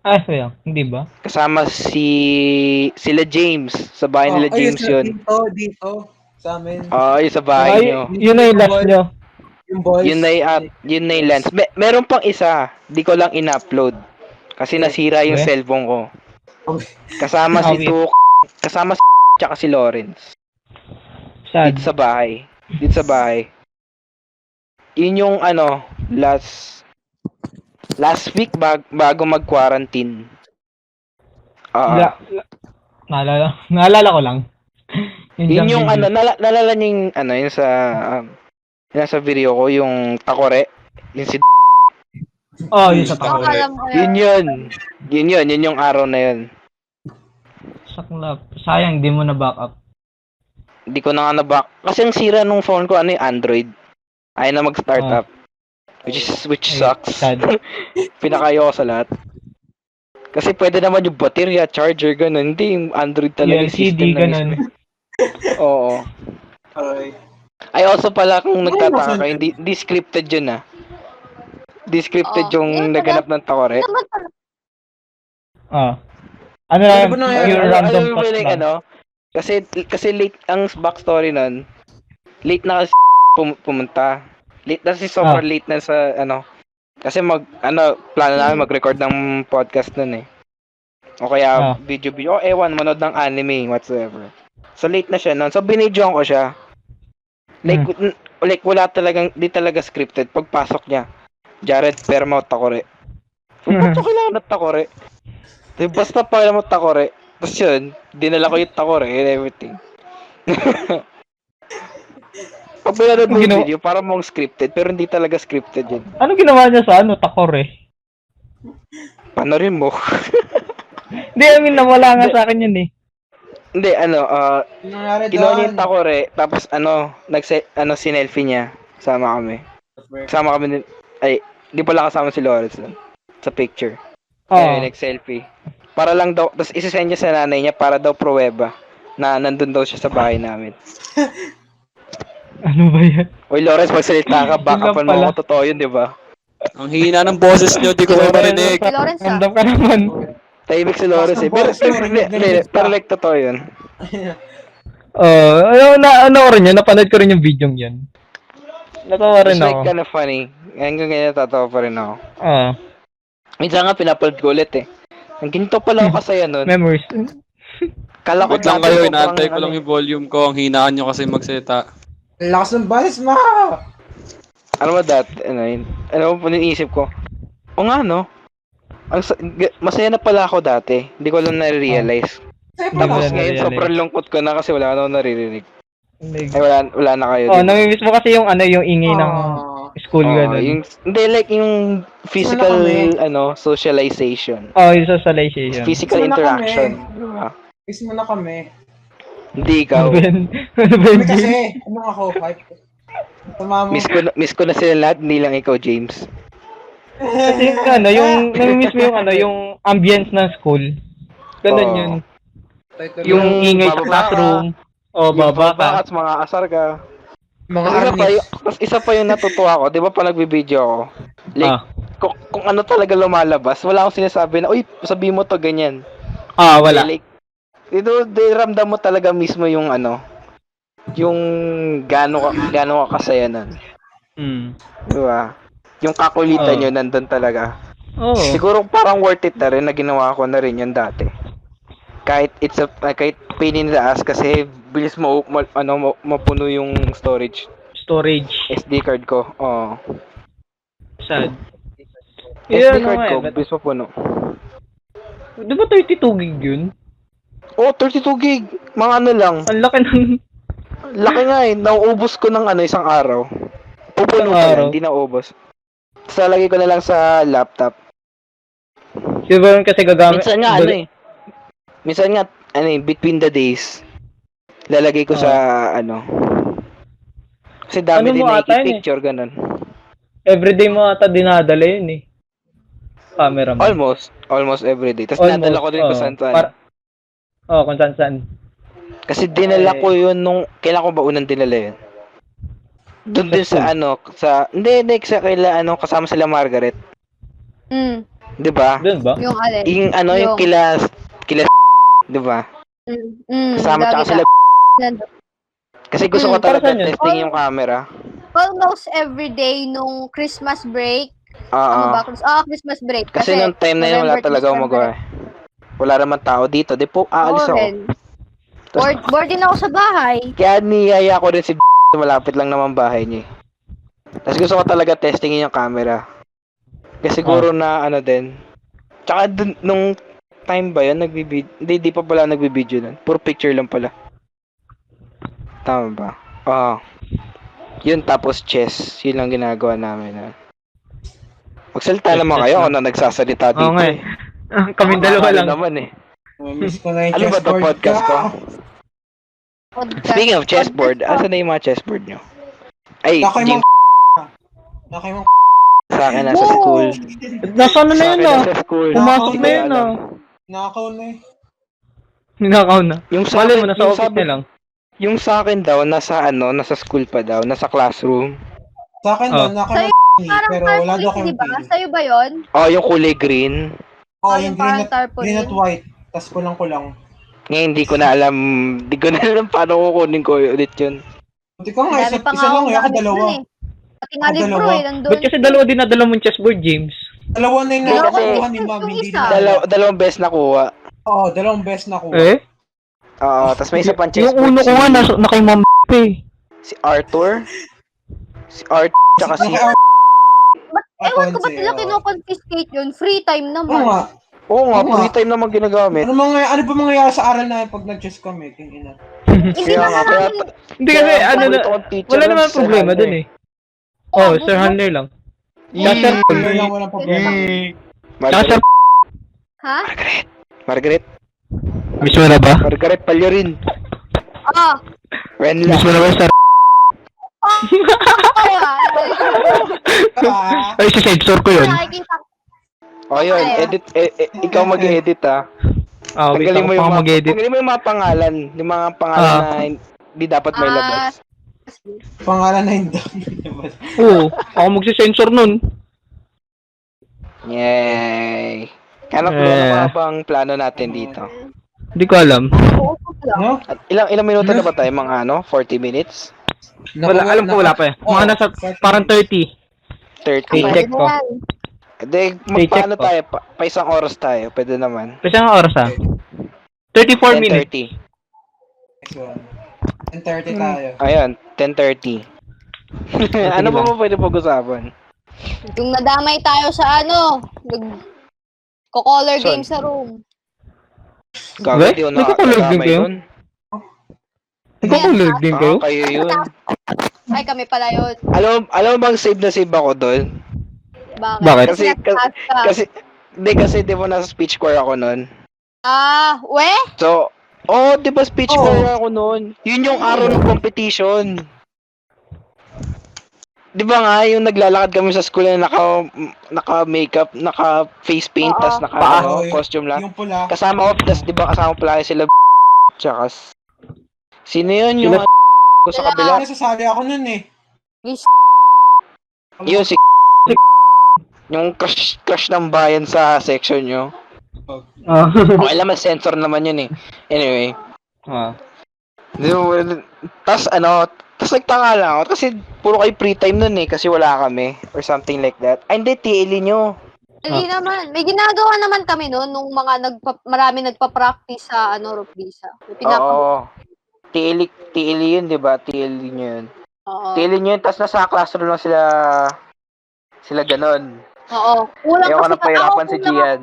Sayang. Hindi ba? Kasama sila James. Sa bahay nila James yun. Dito, sa amin. Yung sa bahay nyo. Yun na yung last nyo. Yung boys. Yun na yung lens. Meron pang isa. Di ko lang in-upload. Kasi nasira yung Okay. cellphone ko. Okay. Kasama si Okay. Tuk. Kasama si tsaka si Lawrence. Sad. Dito sa bahay. Yun yung last week bago mag-quarantine. Naalala ko lang. Yun yung video. nalala niyo yung yung sa video ko, yung takore. Yung si Yung sa Ako takot. alam ko yun. Yun yung araw na yun. Saklap. Sayang, di mo na back up. Hindi ko na nga na-back. Kasi ang sira nung phone ko, yung Android. Ayaw na mag-start up. Which sucks. Sad. Pinakayo ko sa lahat. Kasi pwede naman yung baterya, charger, ganun. Hindi, yung Android talaga yung LCD, system na ganun. mismo. Oo. Okay. Ay, also pala, kung nagtataka kayo, hindi scripted yun Di scripted Oo. yung naganap ng takore. Naman pala. Ano lang, Ano ba nangyari? yung random Alam mo thoughts ba lang. kasi late ang backstory nun. Late na kasi pumunta. Late na sobrang late na sa kasi plano namin mag-record ng podcast nun eh. O kaya video, ewan, manood ng anime, whatsoever. So late na siya nun. So binidyoan ko siya. Like wala talagang, di talaga scripted. Pagpasok niya, Jared Permo takore. So, ba't ko kailangan ng takore? Basta pa kailangan mo takore. Tapos yun, dinala ko yung takore and everything. Pag pinanood mo yung video, parang mong scripted, pero hindi talaga scripted yun. Ano ginawa niya sa takore? Panorin mo. Hindi, nawala nga sa akin yun eh. Hindi, Nangyari kinuha niya doon. yung takore, tapos sinelfie niya. Sama kami di pala kasama si Lawrence nun, sa picture. Nag-selfie. Para lang daw, tapos isisend niya sa nanay niya para daw pruweba na nandun daw siya sa bahay namin. Ano ba yan? Uy, Lawrence, magsalita ka, backupan mo pala. ako, totoo yun, di ba? Ang hina ng boses nyo, di ko kayo marinig. Lawrence, Random ka naman. Tahimik si Lawrence eh. Pero like, totoo yun. Ano ko rin yun, napanood ko rin yung video yun. Natawa rin It's like ako. kind of funny. Hanggang ngayon tatawa pa rin ako. Minsan nga pinapaload ko ulit eh. Ang ginto pala ako kasaya nun. Memories. Kala ko Wait lang kayo, inaantay ko lang yung volume ko. Ang hinaan nyo kasi magsalita. Lakas ng balis, ma! Ano ba ano po iniisip ko? O nga no? Masaya na pala ako dati. Hindi ko lang nare-realize. Tapos Hindi mo ngayon na-realize. sobrang lungkot ko na kasi wala na akong naririnig. Ay wala na kayo. Namimiss mo kasi yung yung ingay ng school Oo, ganun. hindi, like yung physical, Wala socialization. Yung socialization. Physical Wala interaction. kami. Diba? Kiss mo na kami. Hindi ikaw. Ano ba Kami yun, kasi, James? ano ako, hype. Tumamo. Miss ko na sila lahat, hindi lang ikaw, James. Kasi yung nami-miss mo yung ambience ng school. Ganun Oo. yun. Yung Yung ingay sa bababa classroom. O, Yung baba ka. at mga asar ka. Mga Tapos arnis. isa pa yung natutuwa ko, di ba pa nagbibideo ako? Like, kung ano talaga lumalabas, wala akong sinasabi na, uy, sabihin mo to ganyan. Wala. Like, ramdam mo talaga mismo yung yung gaano ka kasaya nun. Di ba? Yung kakulitan nyo nandun talaga. Oo. Siguro parang worth it na rin na ginawa ko na rin yun dati. Kahit kahit pain in the ass kasi bilis mapuno yung storage SD card ko. Oo. Sad. SD card ko, bilis mapuno. Di ba 32 gig yun? Oh, 32 gig. Mga ano lang. Ang laki ng... Laki nga eh. Nauubos ko ng isang araw. Pupuno Isang pa araw? lang, hindi nauubos. Tapos lalagay ko na lang sa laptop. Siguro kasi gagamit... Minsan nga, between the days, lalagay ko sa, kasi dami Ano din mo ata yun picture ganun. Everyday mo ata dinadala yun eh. Camera mo. Almost everyday. Tapos nadala ko din kung saan. Kung saan. Kasi dinala ko yun kailan ko ba unang dinala yun? Doon din sa hindi, kasama sila Margaret. Di ba? Doon ba? Yung alin. Yung kila, di ba? Kasama tsaka sila. Kasi gusto ko talaga para saan yun? testing yung camera. Almost every day nung Christmas break. Oo. Christmas break. Kasi nung time na yun, wala talaga akong magawa. Wala naman tao dito. Di po, aalis ako. Bored din ako sa bahay. Kaya niyaya ko rin si malapit lang naman bahay niya. Tapos gusto ko talaga testingin yung camera. Kasi siguro na din. Tsaka nung time ba yun, hindi pa pala nagbibideo nun. Puro picture lang pala. Tama ba? Yun, tapos chess. Yun lang ginagawa namin. Magsalita naman kayo kung na nagsasalita dito. Oo nga eh. Kaming dalawa lang. naman eh. Miss ko na yung Ano ba to chessboard podcast ko? Speaking of chessboard, asan na yung mga chessboard nyo? Ay, Nakay James, mo. sa akin nasa school. Nasa ano na Sa yun akin nasa school. Pumasok na yun Nakakaw na eh. Ninakaw na. Yung sa Mali akin, mo, nasa office na lang. Yung sa akin daw, nasa school pa daw, nasa classroom. Sa akin doon, nakay mo Parang pero wala daw tarpaulin, kayong di ba? pili. Sa'yo ba yun? Yung kulay green. Yung parang green tarpaulin. at white. Tas kulang-kulang. Ngayon, hindi ko na alam paano kukunin ko ulit yun. Buti ka nga, Dami pa isa lang akong ako gamit dalawa. dun eh. Pati nga Ako libro dalawa. eh, nandun. Ba't kasi dalawa dinadala mong chessboard, James? Dalawa na yung Hindi, kasi- nakakuha ni ma'am, Yung hindi isa. na. Dalawang beses nakuha. Oo, dalawang best na kuha. Oo, tapos may isa pang Yung chessboard. uno ko nga, na kay Ma'am eh. Si Arthur. Si Arthur, tsaka si... Ewan ko ba't nila kino-confiscate yun? Free time Oo naman. nga. Oo nga, Oo nga. free time naman ginagamit. Ano ba mangyayari sa aral na pag nag-chess kami? Tingin na. Hindi Kaya na nga, kaya... namin. Hindi kasi, wala naman problema dun eh. Sir Hunter lang. Sir Hindi lang walang problema. Margaret. Ha? Margaret. Miss mo na ba? Margaret Palyorin. Ren Miss mo na ba, sir? Ah, Ay, si sensor ko yun. Yun, edit, ikaw mag-edit Wait, Tanggalin ako mo pa yung mag-edit. tanggalin mo yung mga pangalan. Yung mga pangalan na hindi dapat may labas. pangalan na hindi. Oo, ako magsisensor nun. Yay! Ano bang plano natin dito? Hindi ko alam. No? At ilang minuto na ba tayo? Mga 40 minutes? Alam ko wala pa eh. Mga nasa parang 30. 30? Check ko. Hindi, magpaano tayo? Pa isang oras tayo. Pwede naman. Kasi ang oras 34 minutes. 10:30 tayo. Ayun, 10:30. Ano pa pwede pag-usapan? Yung nadamay tayo sa ko-color game sa room. Gagawin, di ko Nagko-color game nakakadamay kayo? nun. Nagko-color din kayo? Kayo yun. Ay, kami pala yun. Alam mo bang save na save ako doon? Bakit? Bakit? Nataas ka. Kasi di ba nasa speech choir ako noon. Ah, we? So, di ba speech choir ako noon? Yun yung araw ng competition. Di ba nga, yung naglalakad kami sa school na naka-makeup, naka-face paint, Oo. tas costume lang. Yung pula. Kasama ko, tas di ba kasama pala sila tsaka sino yun yung ko sa kabila? Nasasali ako nun eh. Yes. Yun si yung crush ng bayan sa section nyo. Ah. Okay lang, sensor naman yun eh. Anyway. Tas nagtanga lang ako kasi puro kayo free time nun eh kasi wala kami or something like that. Ay hindi, TL nyo. Hindi naman. May ginagawa naman kami noon nung mga marami nagpa-practice sa Rupisa. Oo. TL yun, di ba? TL nyo yun. Oo. TL nyo yun, tas nasa classroom lang sila ganon. Oo. Kulang Ayaw ko kasi na pahirapan si kulang Gian.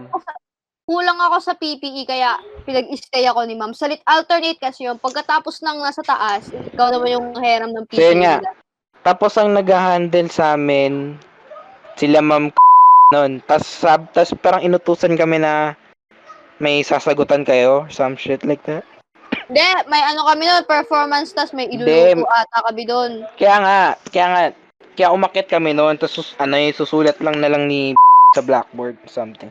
Kulang ako sa PPE kaya pinag-stay ako ni ma'am. Alternate kasi yun. Pagkatapos ng nasa taas, ikaw naman yung heram ng PPE So, yun nga. nila. Tapos ang nag-handle sa amin, sila ma'am noon. Tas parang inutusan kami na may sasagutan kayo, some shit like that. Hindi, may kami doon, performance tas may Hindi. iluluto ata kami doon. Kaya umakyat kami noon, tapos susulat lang na lang ni sa blackboard or something.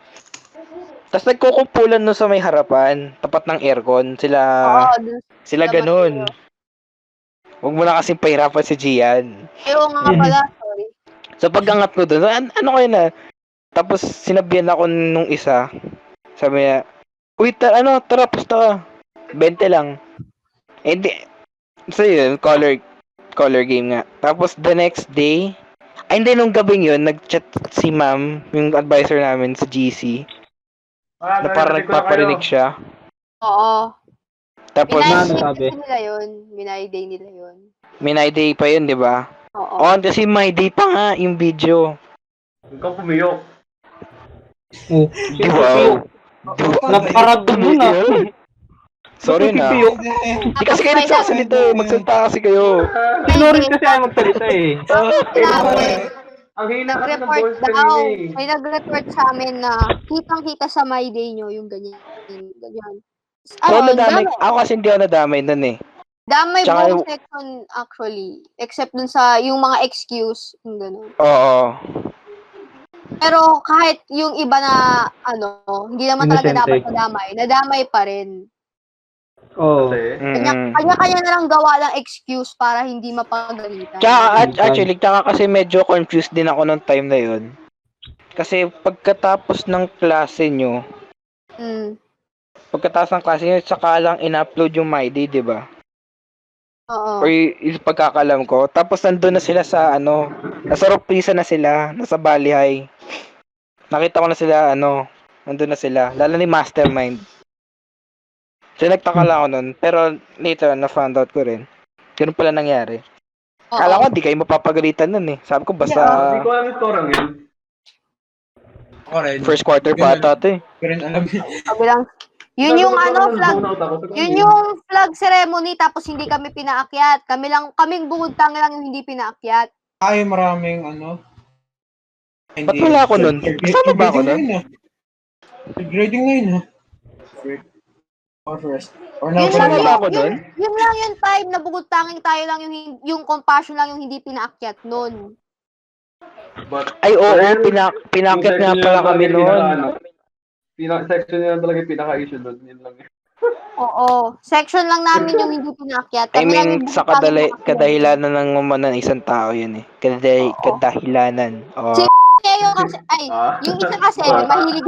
Tapos nagkukumpulan no sa may harapan, tapat ng aircon, sila Dun sila sa ganun. Huwag mo na kasing pahirapan si Gian. Oo nga pala, sorry. Sa pag-angat ko doon, ano kayo na? Tapos sinabihan ako nung isa, sabi niya, uy, tara, pusta ka. 20 lang. Hindi. So yun, color game nga. Tapos the next day, hindi, nung gabing yun, nag-chat si ma'am, yung advisor namin sa GC, na parang nagpaparinig siya. Oo. Tapos, Minay day nila yun. Minay Day pa yun, di ba? Oo. Kasi My Day pa nga yung video. Ikaw pumiyok. Oh. Wow. Naparado mo na. Sorry na. Di kasi kayo nagsasalita eh. Magsalita kasi kayo. Loris kasi ay magsalita eh. Ang hina kasi ng Nag-report voice daw. kanina eh. May nag-report sa amin na kitang-kita sa my day nyo yung ganyan. Ganyan. So, nadamay. Ako kasi hindi ako nadamay nun eh. Damay Tsaka buong section actually. Except dun sa yung mga excuse. Yung gano'n. Oo. Pero kahit yung iba na hindi naman talaga Innocent dapat eh. nadamay. Nadamay pa rin. Oo. Kasi, Kanya-kanya na lang gawa ng excuse para hindi mapagalitan. Actually, kasi medyo confused din ako nung time na yun. Kasi pagkatapos ng klase nyo, saka lang in-upload yung My Day, di ba? Oo. Or yung pagkakalam ko. Tapos nandun na sila sa nasa Rupisa na sila, nasa Balihay. Nakita ko na sila, nandun na sila. Lalo ni Mastermind. So nagtaka lang ako nun. Pero later, na-found out ko rin. Ganun pala nangyari. Oo. Kala ko, di kayo mapapagalitan nun eh. Sabi ko, basta hindi ko alam yung storang yun. first quarter pa ata ito eh. Pero alam Sabi lang, yun yung flag. Yun yung flag ceremony tapos hindi kami pinaakyat. Kaming bungod tangi lang yung hindi pinaakyat. ay maraming Ba't wala ako nun? Kasama ba ako nun? Grading na yun ha. Or first. Or now, Yun Kasama lang ba yun, ako nun? yun lang yung time na bungod tanging tayo lang yung compassion lang yung hindi pinaakyat nun. Ay, oo, pinakyat nga pala kami noon. Section nila talaga yung pinaka-issue doon. Yun lang yun. Oo. Section lang namin yung hindi pinaakyat. I Kami lang mean, yung sa bungod tanging pinaakyat. kadahilanan ng ng isang tao yun eh. Kadahilanan. Oh. Kaya yung kasi, yung isa kasi, mahilig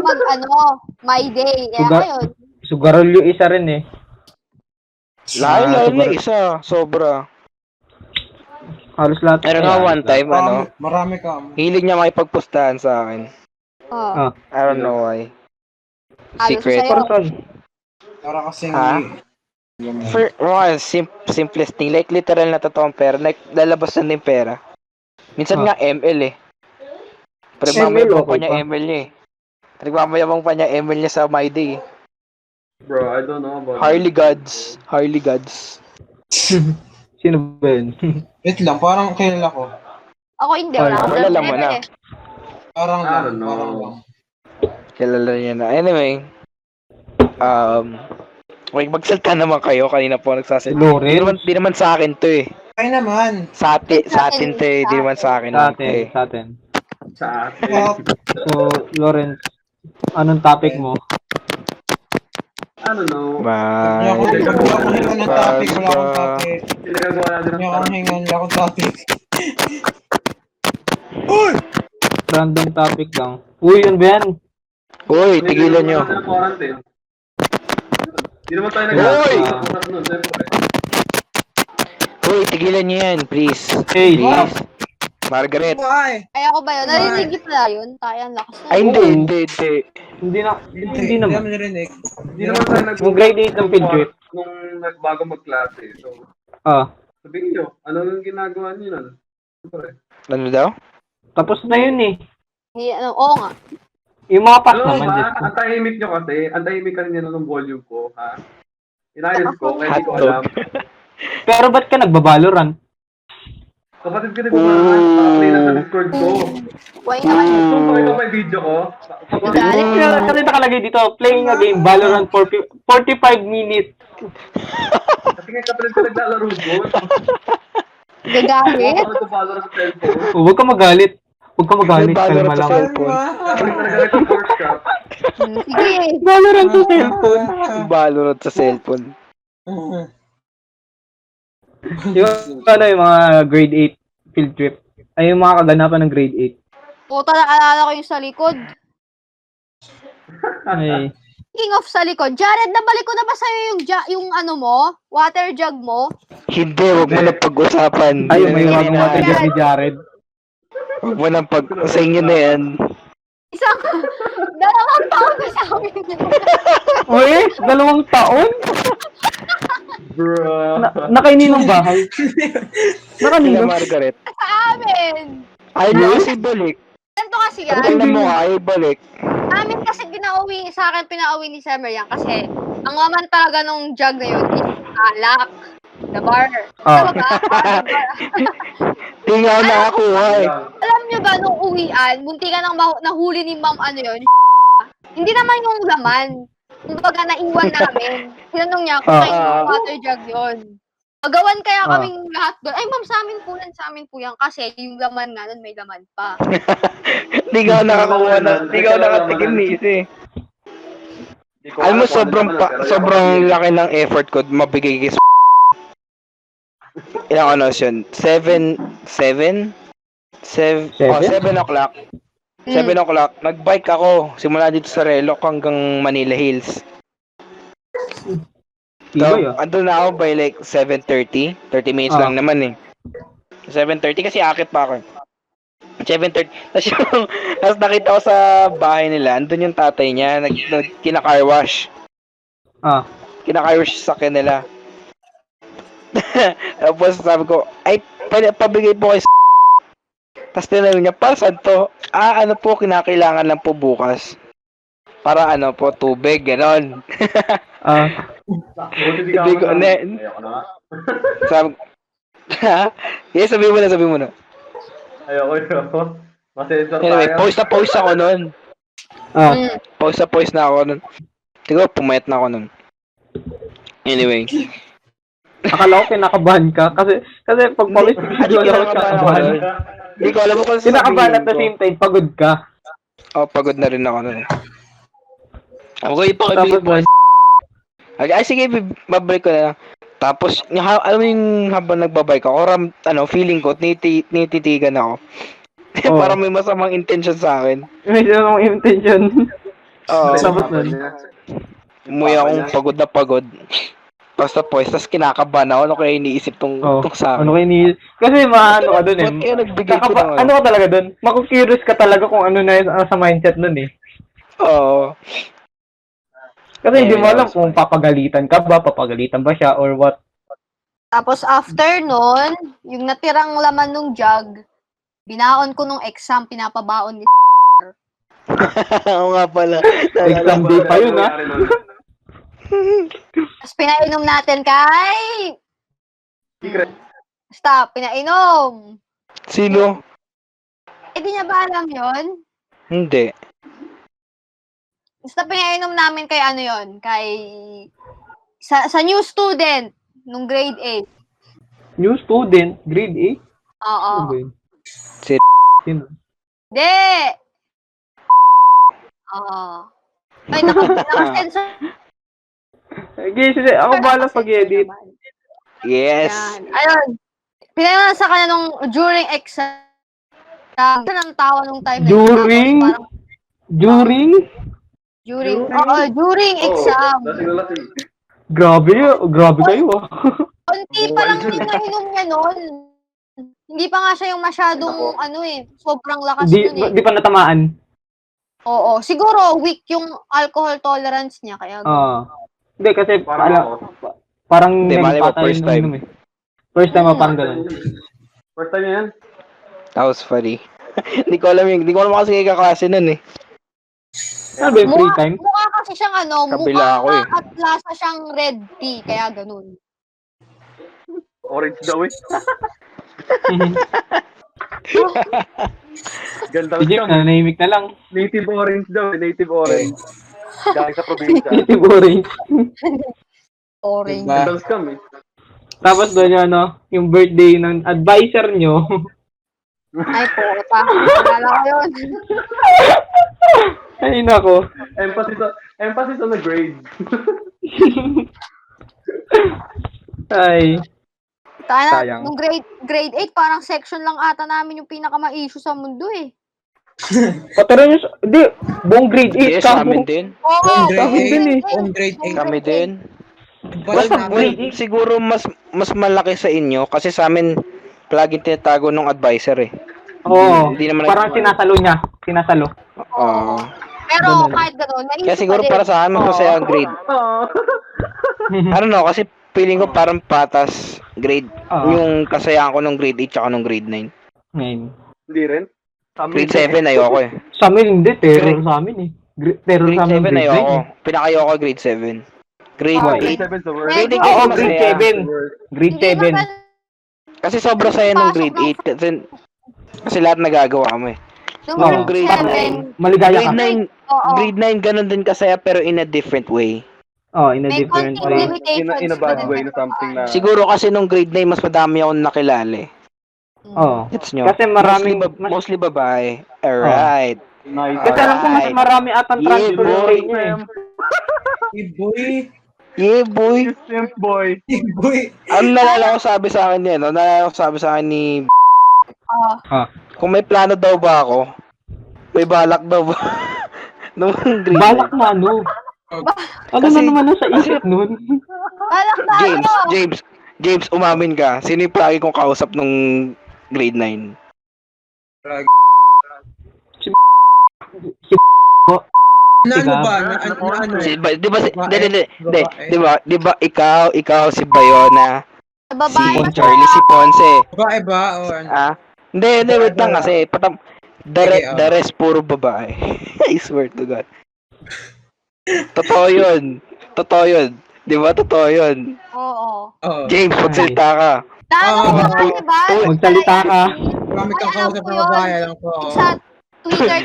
my day. Kaya ngayon, Sugarolyo isa rin eh. Lahat na isa. Sobra. Halos lahat. Pero nga one time, marami ka. hilig niya makipagpustahan sa akin. I don't know why. Secret. Para kasing Simplest thing. Like literal na totoong pera. Like lalabas na yung pera. Minsan nga ML eh. Pero nagmamayabang pa niya ML niya eh. Nagmamayabang pa niya ML niya sa My Day. Bro, I don't know about Harley Gods. Si Sino ba yun? Wait lang, parang kilala ko. Ako hindi, Ay, wala akong kilala mo girlfriend na. eh. Parang I lang, don't know. parang lang. Kilala niya na. Anyway, wait, magsalita naman kayo. Kanina po nagsasalita. Lawrence? Di naman sa akin to eh. Ay naman. Sa atin to eh. Di naman sa akin. Sa naman to eh. atin. Sa atin. So, Lawrence, anong topic mo? I don't know. Wala akong hinga ng topic, wala akong topic. Pinagagawa natin Wala ang akong hinga, wala akong topic. Uy! Random topic lang. Uy, yun ba yan? Uy, tigilan nyo. Quarantine. Hindi naman tayo Hoy! nag-quarantine nun, siyempre. Uy, tigilan nyo yan, please. Hey, Please. Margaret. Why? Ay, ako ba yun? Narinig niyo pala yun? Tayo, ang lakas na. Ay, hindi. Hindi Hindi naman. naman narinig. Hindi naman tayo nag- Yung grade 8 ng field trip. Nung nagbago magklase. So, Ah, sabihin nyo, ano yung ginagawa nyo nun? Siyempre. Ano daw? tapos na yun eh. Oo nga. Yung mga pass Alam mo naman, ba, Diyos ko. ang tahimik nyo kasi, ang tahimik kasi nyo ng volume ko, ha? Inayos ko, kaya hindi ko Hotdog. alam. Pero ba't ka nagbabalorant? Kapatid ko nagbumahan, nakaplay na sa Discord ko. Why naman? Gusto mo ito may video ko? Galit. Kasi nakalagay dito, playing a game, Valorant for 45 minutes. Kasi nga kapatid ko naglalaro doon. Gagalit? Ako nagpapalo sa cellphone. Oh, huwag ka magalit. Huwag ka magalit, Valorant kalma sa lang. cellphone. Kapatid ko naglalaro sa workshop. Sige. Valorant sa cellphone. Valorant sa cellphone. Yung ano yung mga grade 8 field trip. Ay yung mga kaganapan ng grade Puta, naalala ko yung sa likod. 8. Ay, King of sa likod. Jared, nabalik ko na ba sa'yo yung ano mo? Water jug mo? Hindi, wag mo na pag-usapan. ay may Hindi mga na- mga ni Jared. Wag mo na sa inyo na yan. Isang, dalawang taon na sa amin. Uy, 2 taon? Bro. Nakaininong bahay? Sila Nakaninong? Margaret. Sa amin. Ay, Luis, ibalik. Ganito kasi yan. Tingnan mo nga, ibalik. Amin kasi sa akin pinauwi ni Summer yan kasi ang laman talaga nung jug na yun is alak. The bar. Ah. Ano ba? Tingnan ako nakakuha eh. Alam nyo ba, nung uwian, munti ka nang nahuli ni ma'am ano yun? Hindi naman yung laman. Kumbaga, naiwan namin. Tinanong niya kung kayo yung water jug yun. Magawan kaya kaming lahat doon. Ay, ma'am, sa amin po yan. Kasi yung laman nga nun, may laman pa. Hindi ka nakakuha na. Hindi ka nakatikim ni Isi. Alam mo, sobrang laki ng effort ko mabigay kay ilang oras yun? 7 o'clock. 7 o'clock. Nag-bike ako. Simula dito sa Relok hanggang Manila Hills. So, Iba andun na ako by like 7:30. 30 minutes lang naman eh. 7:30 kasi akit pa ako. 7:30. Tapos nakita ko sa bahay nila, andun yung tatay niya, kina-car wash. Kina-car wash sa akin nila. Tapos sabi ko, ay, pabigay po kay Tapos tinanong niya, para saan to? Ano po, kinakailangan lang po bukas. Para ano po, tubig, ganon. Hindi ko, Ayoko na nga. sabi, yes, sabi mo na. Ayoko. Masensor Anyway, tayo. post ako nun. Post na ako nun. Siguro, pumayat na ako nun. Anyway. Akala ko kinakabahan ka. Kasi pag pawis, Hindi wala ko kinakabahan. Hindi ko alam mo kung Kinakabahan at the same time, pagod ka. Pagod na rin ako nun. Ako ipakibigay Tapos po. Ay, sige, babalik ko na lang. Tapos, alam mo yung habang nagbabike ako, feeling ko, nititigan ako. Oh. Parang may masamang intention sa akin. Medyo akong intention. Oo. Tapos nun. Umuwi akong pagod na pagod. Basta tapos kinakabahan ako. Ano kaya iniisip tong sa akin? Ano kayo kasi maano ka dun eh. Ba't kaya nagbigay ko ng Ano ka talaga dun? Maku-curious ka talaga kung ano na yun sa mindset nun eh. Oo. Kasi hindi mo alam kung papagalitan ka ba, papagalitan ba siya, or what. Tapos after nun, yung natirang laman nung jug, binaon ko nung exam, pinapabaon ni Oo nga pala. Exam day pa yun ha. Tapos pinainom natin kay... Secret. Basta, pinainom. Sino? Eh, di niya ba alam yun? Hindi. Basta pinainom namin kay ano yun, kay... Sa new student, nung grade 8. New student, grade 8? Oo. Ano ba yun? Si- Sino? Di! Oo. Ay, naka-sensor. Okay, sige, ako bahala pag-edit. Yes. Yan. Ayun. Pinainom sa kanya nung during exam. Ano ang tawa nung time na yun? During? Tapos parang During? during exam. Lasing na lasing. Grabe kayo ah. Konti pa lang din nainom niya noon. Hindi pa nga siya yung masyadong sobrang lakas nun Di pa natamaan. Oo, siguro weak yung alcohol tolerance niya kaya Hindi kasi parang Hindi, mali mo, first time. inom eh. First time parang ganun. First time yan? That was funny. Hindi ko alam kasi kaklase nun eh. Ano ba yung free time? Mukha kasi siyang Kabila ako mukha eh. at lasa siyang red tea kaya ganun. Orange daw eh. Ganda Si Jim, nanahimik na lang. Native orange daw eh. Native orange. Galing sa probinsya. Native orange. Orange. Diba? Ganda scam eh. Tapos doon yung yung birthday ng advisor nyo. Ay po, naalala ko yun. Ay nako. Emphasis on the grade. Ay. Sayang. Sayang. Nung grade 8, parang section lang ata namin yung pinaka-ma-issue sa mundo eh. Patara nyo hindi, buong grade 8 Yes, amin din. Oo, Buong grade din eh. 8. Buong grade 8. Kami din. Balik Basta namin. Siguro mas malaki sa inyo kasi sa amin palaging tinatago ng advisor eh. Oo. Hindi naman Parang sinasalo niya. Sinasalo. Oo. Pero Ganun. kahit gano'n, naisip Kaya siguro pa din. para sa akin mas masaya ang grade. I don't know, kasi feeling ko parang patas grade. Oo. Yung kasayahan ko nung grade 8 tsaka nung grade 9. Ngayon. Hindi rin. Grade 7 ayoko eh. Sa amin hindi, terror sa amin eh. Terror Grade sa amin 7 grade ayoko. 9. Pinakayoko grade 7. Grade Okay. 8. Grade 7 the worst. Grade 8 Oo, kasi grade masaya. 7. Grade Hindi 7. naman, Kasi sobrang saya nung grade 8. Kasi lahat nagagawa mo eh. nung Oo. Yung grade grade 7, Maligaya ka. Grade 9, oo, grade 9 ganun din kasaya pero in a different way. Oh, in a may different konting way. limitations. In a bad pa way din. na something na... Siguro kasi nung grade 9 mas madami akong nakilala eh. Oh. Gets nyo? Kasi maraming Mostly babae. Alright. Nice. Kasi alam ko mas Alright. marami atang Yeah, transfer boy. sa inyo eh. Hey, boy. Yeah, boy. Simp boy. Hey, boy. Ang nalala ko sabi sa akin niya, no? Nalala ko sabi sa akin ni... Kung may plano daw ba ako, may balak daw ba? Nung grade Balak na ano. Ano Kasi- na naman ang sa isip nun? Balak na James, umamin ka. Sino yung palagi kong kausap nung grade 9? Ano ba? Ano? Di ba ikaw si Bayona, si babae na Charlie, si Ponce. Babae ba? O ano? Ah? Hindi, wait lang kasi. The rest puro babae. I swear to God. Totoo yun. Di ba? Totoo yun. Oo. Oo. James, magsalita ka. Naalala ko nga, diba? Magsalita ka. Marami kang Ay, alam kausap ko na yun. babae. Alam ko. Sa Twitter.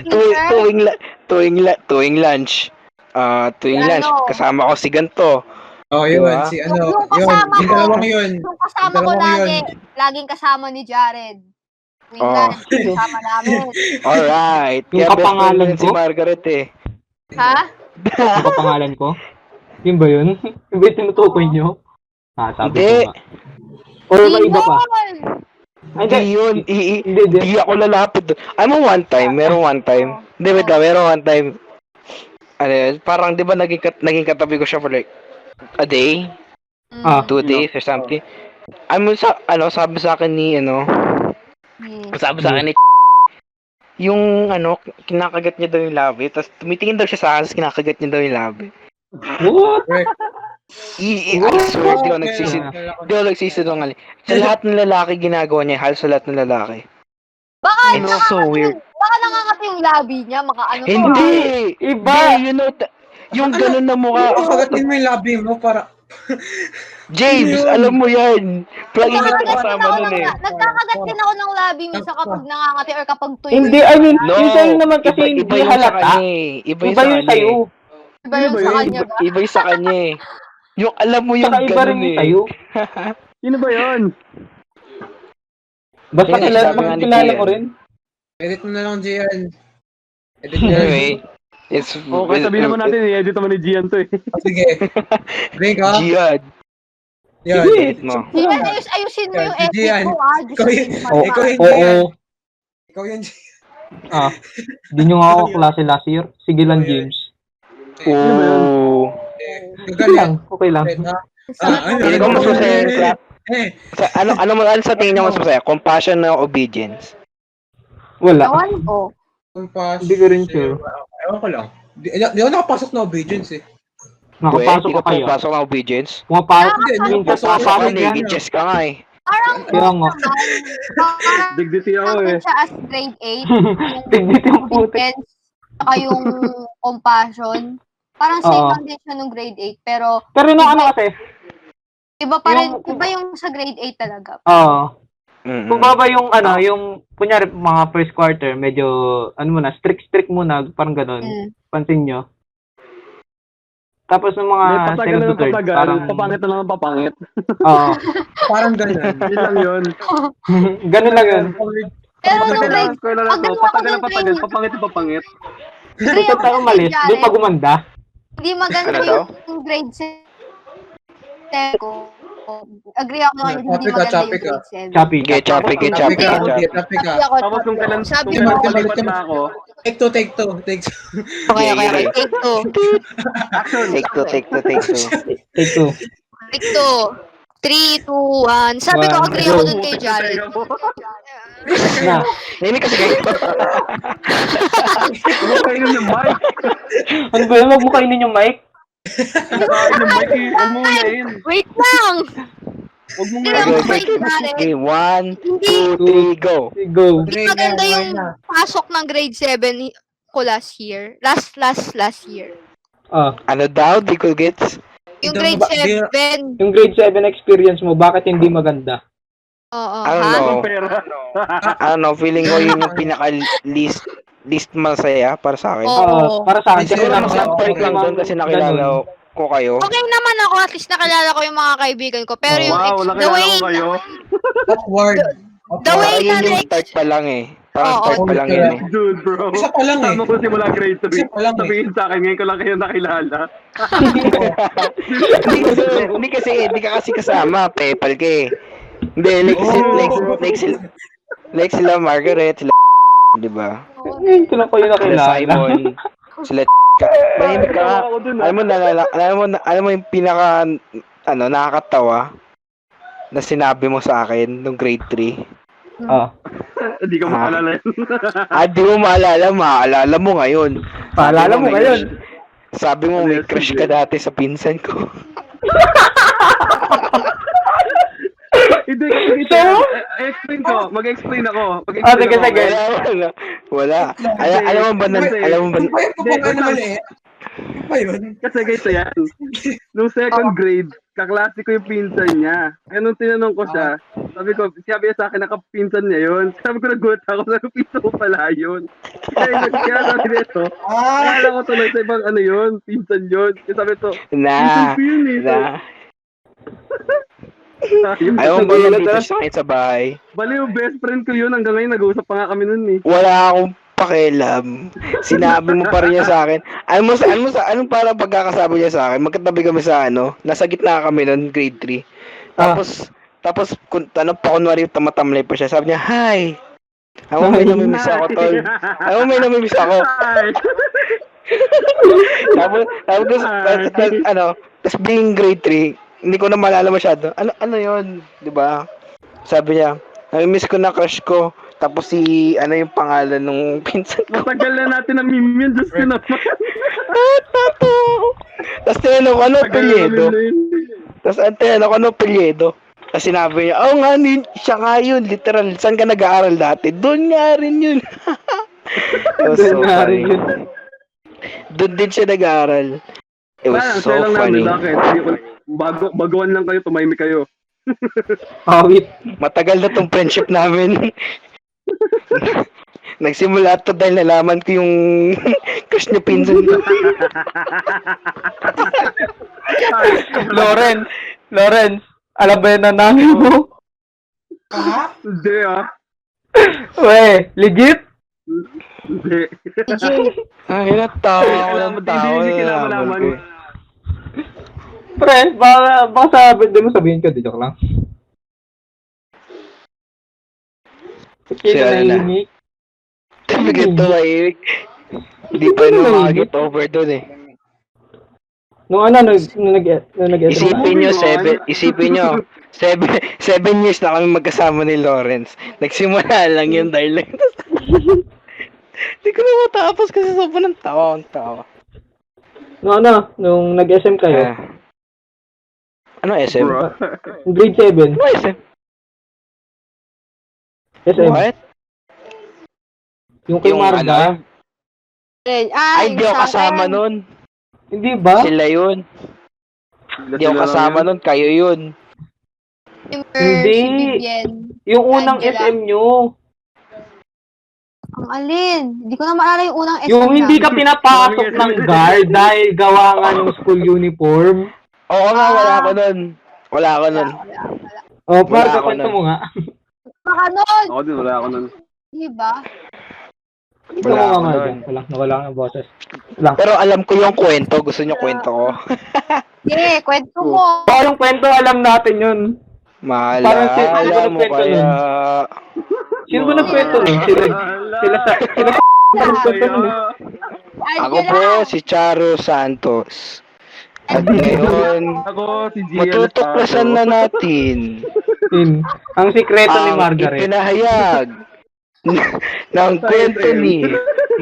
Tuwing lunch. Tuwing lunch. Ano? Kasama ko si ganto. Oh, yun. Diba? Si ano. Yung Yun. kasama Yung ko. dalawang yun. Yung kasama ko Dalawang lagi, yun. laging kasama ni Jared. Tuwing Oh. lunch, kasama namin. Alright. Yung Kaya best kapangalan friend si ko? Margaret eh. Ha? Ano pa pangalan ko? Yun ba yun? Yung ba yung tinutukoy nyo? Sabi Hindi. ko nga. Or may iba pa? Ibon! Ay, Hindi yun. Hindi. Hindi ako lalapit doon. Alam mo merong one time. Hindi, wait lang, merong one time. Ano yun, parang di ba naging katabi ko siya for like a day, Ah. 2 days or something. Sabi sa akin ni, sabi sa akin ni yung kinakagat niya daw yung labi, tapos tumitingin daw siya sa akin, tapos kinakagat niya daw yung labi. What? I swear, di ako nagsisinungaling. Sa lahat ng lalaki ginagawa niya, halos sa lahat ng lalaki. Baka It's so weird. Baka nangangati yung labi niya, makaano to. Hindi! Iba! Hindi, yung ganun na mukha. Kagatin mo yung labi mo para James, Ano yun? alam mo yan. Plugin ito Nagkakagat din kasama ako nun ng, eh. nagkakagat din ako ng labi minsan kapag nangangati or kapag tuyo. Hindi, I mean, No, yung sa'yo naman kasi iba hindi yung sa halata. kanya eh. Iba yung Iba sa yung kanya sa'yo. eh. Iba yung sa kanya ba? Iba yung sa kanya eh. Yung alam mo yung Saka iba rin ganun yung eh. sa'yo. Sino ba yun? Basta Hindi, kilala, sabi nga ni kilala Gian. mo rin. Edit mo na lang, Gian. Edit mo na lang. Anyway, it's Okay, sabihin naman natin, i-edit naman ni Gian to eh. Sige. Drink, ha? Jihad. Yan. Sige. No. Yan, ayusin mo yung Si ethic Gian. mo ah. Diyos Ikaw ko, yun. mama. Ikaw yun, Oo. Gian. Ikaw yun, Gian. Di nyo nga ako klase last year. Sige lang, James. Oh. Okay lang. Okay lang. Hindi ko mas masaya yung clap. Eh, Ano sa tingin niyo mas masaya? Compassion o obedience? Wala. Ewan ko. Compassion. Hindi ko rin sure. Ewan ko lang. Di ako nakapasok na obedience eh. Nakapasok Hindi ka kayo. Pasok ng obedience? Pumapasok. Hindi, Minsan nakapasok Pasok ka, pumapasok yan. nag-chess ka nga eh. Parang Kaya nga. parang Dignity ako eh. siya as grade 8. Tignan yung puti. Obedience, saka yung compassion. Parang same Oo. lang din siya nung grade 8. Pero Pero nung ano kasi, iba pa rin, Yung- iba yung sa grade 8 talaga. Mm-mm. kung baba yung ano, yung kunyari mga first quarter, medyo ano muna, strict muna, parang ganun. Mm. Pansin nyo. Tapos ng May mga patagal second na to ng third, patagal, parang papangit na lang ang papangit. Oo. Parang ganun. Yun lang yun. Ganun lang yun. Pero nung Patagal na grade, ang eskwela na pag to, ganun ako patagal na ng patagal, training, papangit na papangit. agree Ito ako tayo kay umalis, doon Jared. pa gumanda. Hindi maganda Ano daw? yung grade 7 ko. Agree ako naman, hindi Topic ka, maganda yung topic ka. grade 7. Choppy. Get choppy, get Topic choppy, ka, get choppy. topic ka. Agree ako, Tapos nung kailan, sabi nung mo, kailan lumipat na ako, Take two, take two, take two. okay, Yeah, yeah. take two. action! Take two. Take two. Take two. 3, 2, 1. Sabi ko, One, agree ako go. dun kay Jared. Na. Nahimik kasi kayo. Huwag kayo ng mic! Ano ba yun? Huwag mo kainin yung mic? Nakain ng mic eh! Huwag mo unahin! Wait lang! Huwag mo Agree unahin! ako Okay, kay okay. Jared. Okay, 1, Hindi, 2, 3, go. Go. hindi maganda yung pasok ng grade 7 ko last year. Last year. Ano daw? Di ko gets. Yung Hindi grade ba- di- 7. Yung grade 7 experience mo, bakit hindi maganda? Oo, I don't ha? know. Pera. I don't know. Feeling ko yun yung pinaka-least masaya para sa akin. Oo. Para sa akin, kasi Siguro Siguro mas- mas lang doon kasi nakilala ko kayo. Okay naman ako, at least nakilala ko yung mga kaibigan ko. Pero yung Wow, the nakilala way, ko kayo. Awkward. The way Parang yun na yung like, start pa lang eh. Parang Oo. start pa lang yun eh. Dude, bro. Isa pa lang eh. Tama ko simula grade 3. Isa pa lang eh. Sabihin sa akin, ngayon ko lang kayo nakilala. Hindi ka kasi kasama, Pepal ka eh. Hindi, like sila Margaret, sila di ba? Ngayon ko lang kayo Sila nakilala. Simon, sila Mahimik ka. Ako dun, Alam mo yung pinaka, nakakatawa na sinabi mo sa akin nung grade 3. Hindi ko maalala yun. Di mo maalala mo ngayon. Paalala mo ngayon. Sabi mo may crush ka dati sa pinsan ko. Hindi kasi explain ko. Mag-explain ako. Sige, sige. Wala. Alam mo ba? Ano naman eh? Ano ba yun? Kasi guys, yan. Nung second grade, kaklase ko yung pinsan niya. Kaya nung tinanong ko siya, sabi niya sa akin, nakapinsan niya yun. Sabi ko, nagulat ako, sabi ko, pinsan ko pala yun. Kaya sabi nito, akala ko tuloy sa ibang yun, pinsan yun. Kaya sabi to, pinsan ko yun eh. Ayaw mo ba nandito sa akin sa bahay? Bali yung best friend ko yun, hanggang ngayon nag-uusap pa nga kami nun eh. Wala akong pakialam. Sinabi mo pa rin niya sa akin. Anong para pagkakasabi niya sa akin? Magkatabi kami sa nasa gitna kami noon, grade 3. Tapos pakunwari tamatamlay pa siya. Sabi niya, hi! Ako may namimiss ako, tol. Ako may namimiss ako. Tapos being grade 3, hindi ko na maalala masyado. Ano yun? Diba? Sabi niya, namimiss ko na crush ko. Tapos yung pangalan nung pinsan ko. Matagal na natin na meme yun, Diyos ko naman. Tapos tinanong ko, ano apelyido? Tapos sinabi niya, nga, siya nga yun, literal. Saan ka nag-aaral dati? Doon nga rin yun. Doon nga rin yun. Doon din siya nag-aaral. It was Wala, so saya lang funny. namin. Bakit? Hindi ko- Baguhan lang kayo, tumahimik kayo. Awit. Matagal na tong friendship namin. Nagsimula to dahil nalaman ko yung crush niya pinsan ko. Lawrence, alam ba yun na namin mo? Hindi ah. Weh, legit? Hindi. Ay, natawa ko ng Hindi, tawa. hindi kinamalaman. Pre, baka sabi, di mo sabihin ko, di joke lang. Ba't kayo Siya na. nahihingik? Bigyan to ay hindi pa yun makaget over dun eh. Nung nag-SM Isipin nyo, 7 years na kami magkasama ni Lawrence. Nagsimula lang yun dahil lang. Hindi ko na matapos kasi sobrang tawa. Nung nag-SM kayo, Ano SM? Bro. grade 7, Ano SM? SM, What? yung kay Yung Marga, Ay, di ako kasama nun. hindi ba? Sila yun. Di ako kasama nun, kayo yun. Hindi. Si Vivian. Yung unang Angela. SM nyo, Ang alin? Hindi ko na maalala yung unang SM yung hindi ka namin. pinapasok ng guard dahil gawa nga ng school uniform. Oo nga, wala ako nun. Wala ako nun. Oh, Wala Marga, ako kwento nun. mo nga. Baka nun. Ako din, wala ako nun. Diba? Kwento Wala mo nga, ako Marga. nun. Nawala ka ng boses. Lang. Pero alam ko yung kwento. Gusto nyo kwento ko? Sige, kwento mo. Parang kwento, alam natin yun. Parang Maalala mo kwento kaya... Sino ba nagkwento nun? Sila nagkwento nun eh. Ako Angela. po, si Charo Santos. At ngayon, Ako, si Gian. matutuklasan na natin Ang sikreto ni ang Margaret. ipinahayag ng kwento ni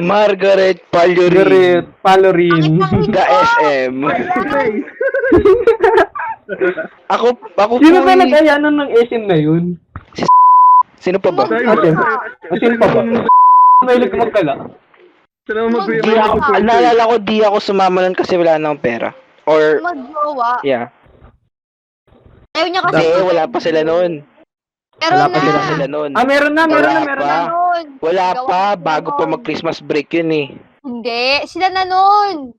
Margaret Margaret Palyorin, Palorin. the SM. Ako Sino po ba eh. nag-aya nun ng SM na yun? Sino pa ba? Sino pa ba? Mahilig magkala. Sino Di ako, naalala ko, di ako sumama nun kasi wala nang pera. Or, Mag-jowa. yeah. Ayaw niya kasi. Hindi, wala pa sila nun. Pero Wala na. pa Sila nun. Meron na. Wala Nun. Wala Gawa pa, ko bago pa nun. mag-Christmas break yun eh. Hindi. Sila na nun.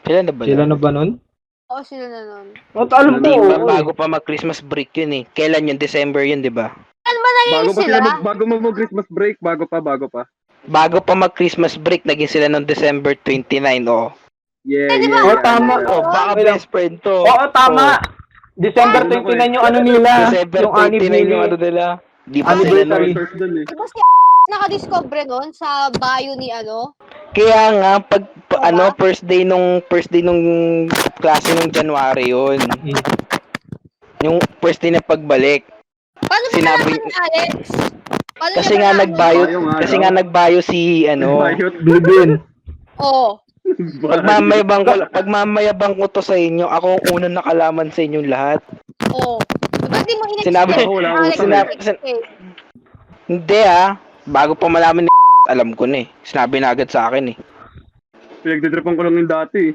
Sila na ba? Sila na ba nun? Oo, sila na nun. Alam Hindi ko. pa, bago pa mag-Christmas break yun eh. Kailan yun? December yun, di ba? Ano ba naging Bago pa sila? sila, bago mag-Christmas break, bago pa. Bago pa mag-Christmas break, naging sila noong December 29, oh. Yeah, Eh, di yeah, ba? yeah. Tama. yeah. Oh, baka Wait lang. best friend to. Oo, tama. December 29 yung ano nila. December Yung anib 29 yung ano nila. nila. Di pa sila Anniversary. nun. Source dun eh. Di ba si nakadiscover nun sa bio ni ano? Kaya nga, pag, Oo ano, ba? first day nung klase nung January yun. Yung first day na pagbalik. Paano mo Sinabi- nalaman ni Alex? Paano Kasi niya nga nalaman? nagbayo, Bayo nga, kasi no? nga nagbayo si, ano, Bayot. Bibin. Oo. pagmamayabang ko to sa inyo, ako ang unang nakalaman sa inyong lahat. Oo. Ba't di mo Sinabi- in-expect? wala ni akong Alex sinabi- in-expect? Hindi bago pa malaman ni alam ko na eh. Sinabi na agad sa akin eh. Pinagtitripan ko lang yung dati.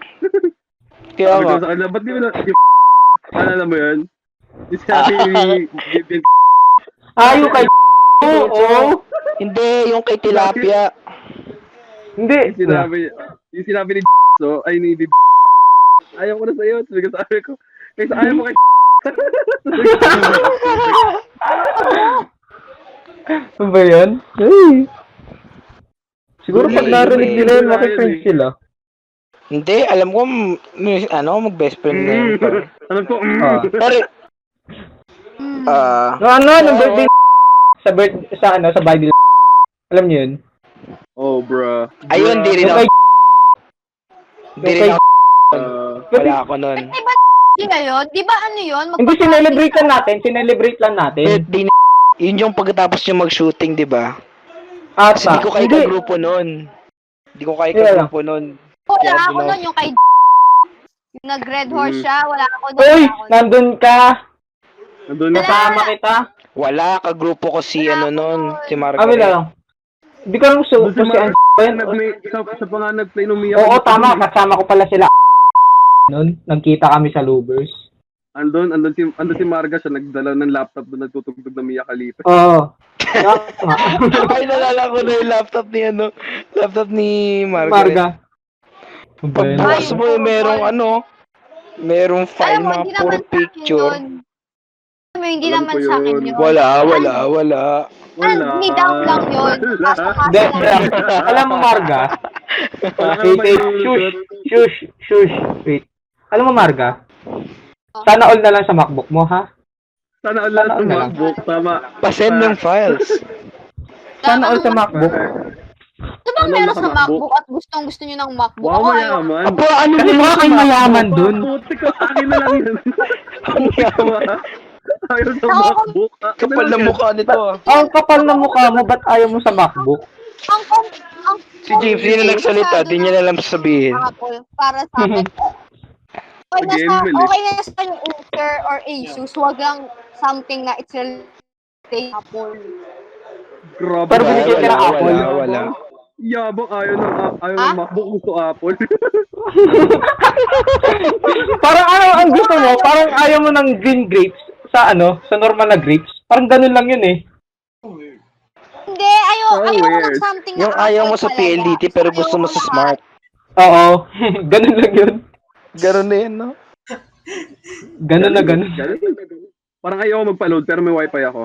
Kaya Sabi nga, ko sa kanila, ba't di mo na, alam mo yun? Yung sabi ni Vivian, Yung kay Oo. hindi, yung kay Tilapia. Hindi. yung sinabi ni so, ay ni Vivian, ayaw ko na sa'yo. Sabi ko, kaysa ayaw mo kay Ano ba yan? Hey. Siguro pag Hindi, narinig hindi. nila yun, makifriend sila. Hindi, alam ko, mag-best friend na yun. Alam ko, Pero, Hmm. Nung birthday sa Bible. Alam niyo yun? oh bro. ayun, di rin Yung ako. kay Di rin ako. Uh, Wala ako nun. Di ba sila yun? Di ba ano yun? Hindi, sinelebrate lang natin. Birthday ni yun yung pagkatapos yung mag-shooting, di ba? Kasi Ata. di ko kayo Hindi. kagrupo nun. Di ko kayo Kaya kagrupo nun. Wala Kaya ako ginawa- nun, yung kay yung nag-red horse siya, wala ako nun. Uy, wala ako nun. nandun ka. nandun na. Kasama kita. Wala, kagrupo ko si ano nun, si Kami Margaret. lang. Hindi ko alam kung Doon si si Marga, Ann. sa pa nga nag-play ng Mia. Oo, tama. Kasama ko pala sila. Noon, nagkita kami sa Lubers. Andun si Marga, siya nagdala ng laptop doon nagtutugtog ng Mia Khalifa. Oo. Tama. Ay, nalala ko na yung laptop ni Margaret. Marga. Pagbukas mo, merong file, Alam mo, mga hindi puro naman sa akin picture. yun. Alam mo, hindi Alam naman ko sa akin yun. yun. Wala. Ni down lang yun. Hindi, alam mo, Marga. Wait. Shush. Wait. Alam mo, Marga. Sana all na lang sa MacBook mo, ha? Sana all sa Sana all na lang. MacBook, tama. Pasend ng files. Sana all sa MacBook. Ano bang Ano, meron sa naka-MacBook? MacBook at gusto niyo ng MacBook? Wow, Ako ayaw. mayaman. Aba, ano Kasi din baka kayo mayaman dun. Puti ko, akin na lang yun. Ang yaman. Ayaw sa Ako- MacBook. Kapal na mukha nito ah. Ang kapal na mukha mo, ba't ayaw mo sa MacBook? Ang Si James, yun na nagsalita, di niya na alam sasabihin. Apple, para sa akin. Okay Again, Mel, okay na sa yung Acer or Asus, wag lang something na it's related to Apple. Grabe. Pero binigyan ka ng Apple. Wala. Yabang ayaw ng MacBook, gusto Apple. Parang ang gusto mo, parang ayaw mo ng green grapes sa normal na grapes. Parang ganun lang yun eh. Hindi, ayaw So ko weird. ng something Yung na ayaw mo Apple sa talaga. PLDT pero Ayaw gusto mo ko sa lahat. Smart. Oo. Ganun lang yun. Ganun na yun, no? Ganun na ganun. Parang ayaw ko magpa-load pero may wifi ako.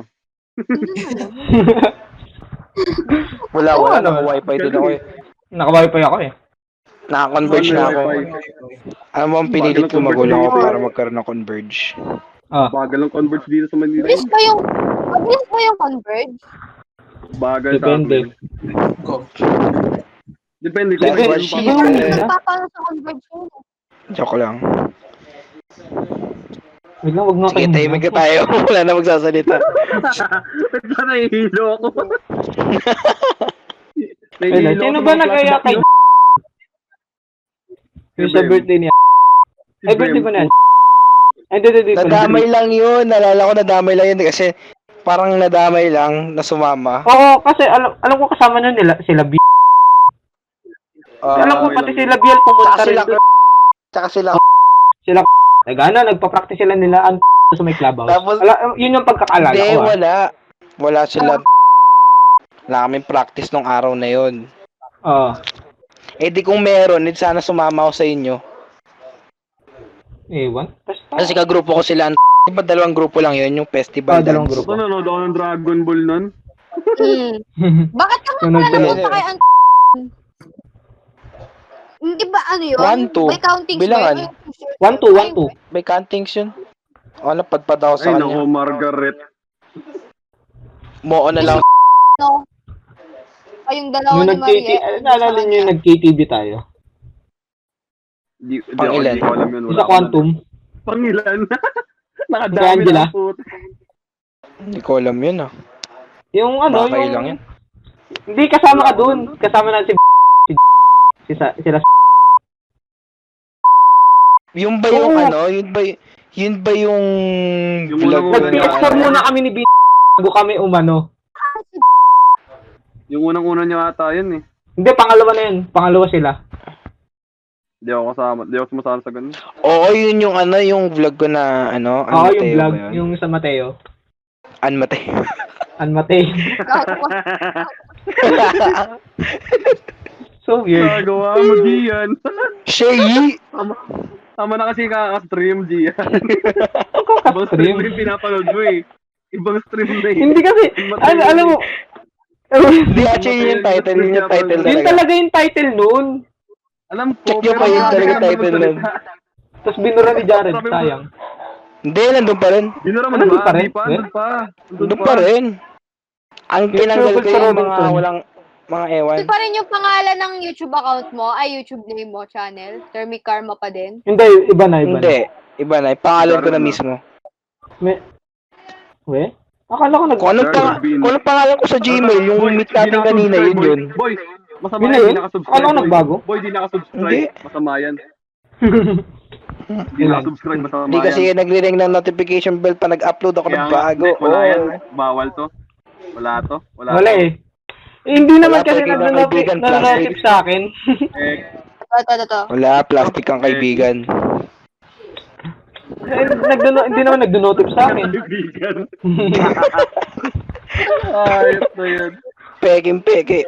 Wala, Oo, ano? naka-wifi din ako eh. Naka-wifi ako eh. Naka-converge na ako. Alam mo, ang pinilit ko magulang ako para magkaroon ng converge. Bagal ng Converge dito sa Manila. Mabilis ba yung Converge? Bagal sa Depende. amin. Depende kung Depende. may Shit. wifi. Nagpapalo sa Converge yun. Joke lang. Wait lang, wag nga Sige, tahimik ka tayo. Wala na magsasalita. Ito nahihilo ako. Sino ba nagaya kay yung sa birthday niya? Ay, birthday ba niya? Ay, hindi. Nadamay lang yun. Nalala ko nadamay lang yun kasi parang nadamay lang na sumama. Oo, kasi alam ko kasama nun nila, sila B. Alam ko pati sila Biel pumunta Tsaka rin sila, doon. tsaka sila. Nagpa-practice sila nila sa may clubhouse. Tapos- Yun yung pagkakaalala Hindi, ko. wala. Wala sila. Wala kaming practice nung araw na yun. Oo. Eh di kung meron, eh, sana sumama ako sa inyo. Ewan. Kasi kagrupo ko sila. Di ba dalawang grupo lang yun, yung festival dalawang dance? grupo. Nanonood ako ng Dragon Ball nun. Bakit ka Sunod pala sila. napunta kay Hindi ba ano yun? 1, 2. May counting Bilangan. 1-2. May cantings yun. O, napadpad ako sa Ay, kanya. nako, Margaret. Moo na lang. No. Ay, yung dalawa Yung ni Maria. naalala niyo yung nag-KTV tayo? Di Pangilan? ko alam yun. Sa Quantum? Pangilan? Nakadami Kay Angela? na po. Hindi ko alam yun ah. Yung Baka lang yun. Hindi, kasama ka dun. Kasama na sila. Yung ba yung Oo. ano? Yun ba yung Yung vlog unang-una. Nag-explore muna kami ni B. Bago kami umano. Yung unang-una niya ata yun eh. Hindi, pangalawa na yun. Pangalawa sila. Di ako kasama. Di ako sumasama sa ganun. Oo, yun yung ano, yung vlog ko na ano, Oo, yung Mateo vlog. ba yun? Yung sa Mateo. An Mateo. Mateo. So weird. Nagawa mo, Gian. Shay! Tama na kasi kaka-stream, Gian. Ibang stream Stream. mo yung pinapanood mo eh. Ibang stream na eh. Hindi kasi, alam mo, Hindi, actually yun yung title. Yun yung title yun talaga. talaga yung title noon. Alam ko. Check nyo pero pa yun hindi talaga ka title nun. magsalita. Tapos binura ni Jared, Sabi mo- sayang. Hindi, nandun pa rin. Binura mo Nandun na pa ba? rin? Hindi pa, nandun pa. Nandun pa rin. Ang Yung tinanggal ko Trouble sa yung mga Robinson. walang, mga ewan. Ito pa rin yung pangalan ng YouTube account mo, YouTube name mo, channel. Thermic Karma pa din. Hindi, iba na. Hindi. Iba na. Pangalan ko na Ano? mismo. We? Akala ko Kung anong pangalan ko sa Gmail, yung Boy, meet natin di kanina, nakasubscribe, yun boy. yun. Boy, masama Yun na yan, yun? di nakasubscribe. Akala ko boy. nagbago? Boy, di nakasubscribe. Hindi. Masama yan. Di Ilan? nakasubscribe, masama Hindi kasi yan. nagre-ring ng notification bell pa nag-upload ako Kaya ng nga, bago. hindi, wala yan. Oo. Bawal to. Wala to. Wala eh. Hindi naman Wala kasi pwede na kaibigan, nag-notif sa akin. Ito. Wala, plastic ang kaibigan. Hindi naman nag-notif sa akin. Kaibigan. Ayos na yun. Peke. Pege.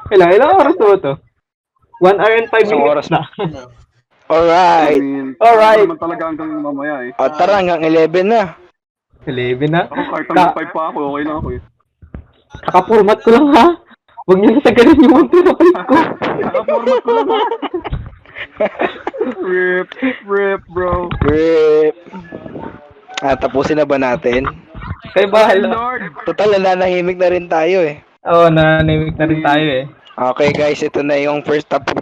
Ilang oras to to? 1 hour and 5 Isang oras minutes na. Alright. Alright. Naman talaga hanggang mamaya eh. O tara, hanggang 11 na. 11 na. Ako kahit hanggang 5 pa ako, okay lang ako eh. Naka-format ko lang ha. Huwag niyo nasagalan yung 1 terabyte ko. Naka-format ko lang ha. Rip, bro. Grip. Tapusin na ba natin? Kayo bahala. Lord. Total, nananahimik na rin tayo eh. Oo, nananimik na rin tayo eh. Okay guys, ito na yung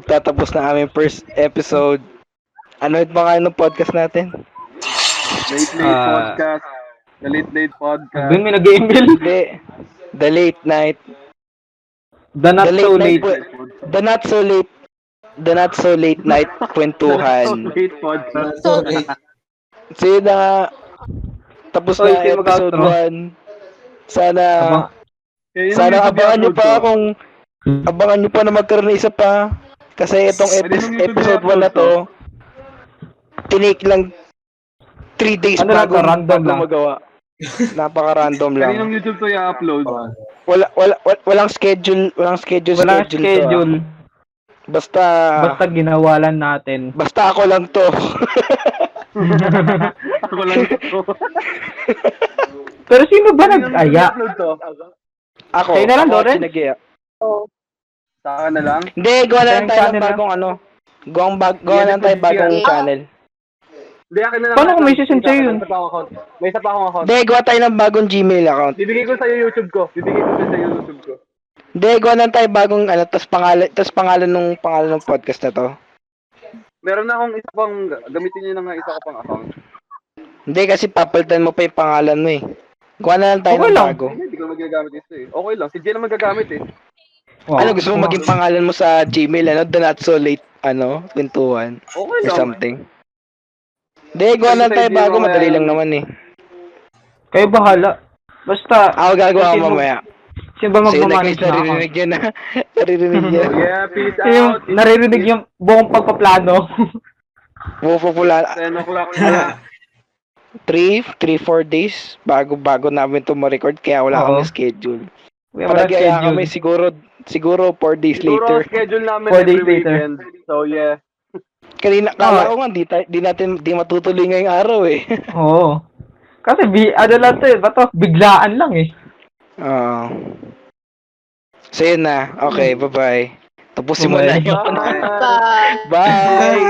tatapos na aming first episode. Ano yung mga ng podcast natin? Late podcast. The late podcast. Doon may nag-email. Hindi. The late night. The not The so late late. night. The not so late night kwentuhan. Late podcast. So, So yun na nga. Tapos Oy, na sino episode mag-outro? 1. Sana abangan nyo pa kung abangan nyo pa na magkaroon ng isa pa. Kasi itong episode 1 na to, tinake lang 3 days Ano lang to, random bago lang. magawa. Napaka-random lang. Kaninang YouTube to i-upload? Walang schedule Walang to. schedule. Basta Ginawa lang natin. basta ako lang to. Ako lang ito. Pero sino ba nag-aya? upload to? Ako. Kayo na lang, ako Loren? sinag-iya. Sa akin na lang? Hindi, gawa na lang Tayong tayo ng channel bagong ano. Gawa na lang tayo bagong Yeah. channel. Hindi, akin na lang. Paano kung may session sa'yo yun? May isa pa akong account. Hindi, gawa tayo ng bagong Gmail account. Bibigay ko sa'yo YouTube ko. Hindi, gawa na lang tayo bagong ano, tas pangalan ng podcast na to. Meron na akong isa pang, gamitin niyo na nga isa ko pang account. Hindi, kasi papalitan mo pa yung pangalan mo eh. Gawa na lang tayo Okay ng lang. bago. Hindi ko magagamit isa eh. Okay lang, si Jay na magagamit eh. Wow. Ano, gusto mo maging pangalan mo sa Gmail, ano? The not so late, kwentuhan. Okay Or lang. something. Hindi, gawa na lang tayo bago. Madali lang naman eh. Kayo bahala. Basta, Ako gagawa ko mamaya. sino ba Sige na magmamanage guys, na ako? naririnig nyo na. Naririnig nyo. Yeah, peace Yung out. naririnig yung buong pagpaplano. Pupupula. 10 o'clock na. 3-4 days bago namin ito ma-record kaya wala Oo. kami schedule. Wala Palagaya kami schedule. siguro 4 days Siguro later. ang schedule namin 4 days every later. weekend. So yeah. Kanina kala ko nga di matutuloy ngayong araw eh. Oo. Kasi ano lang to eh, bato, biglaan lang eh. Oo. So yun na. Okay, bye-bye. Tapusin mo na Bye-bye. yun. bye. Bye!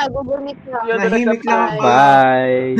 Google Bye. Meet na. Nahimik lang ako. Bye.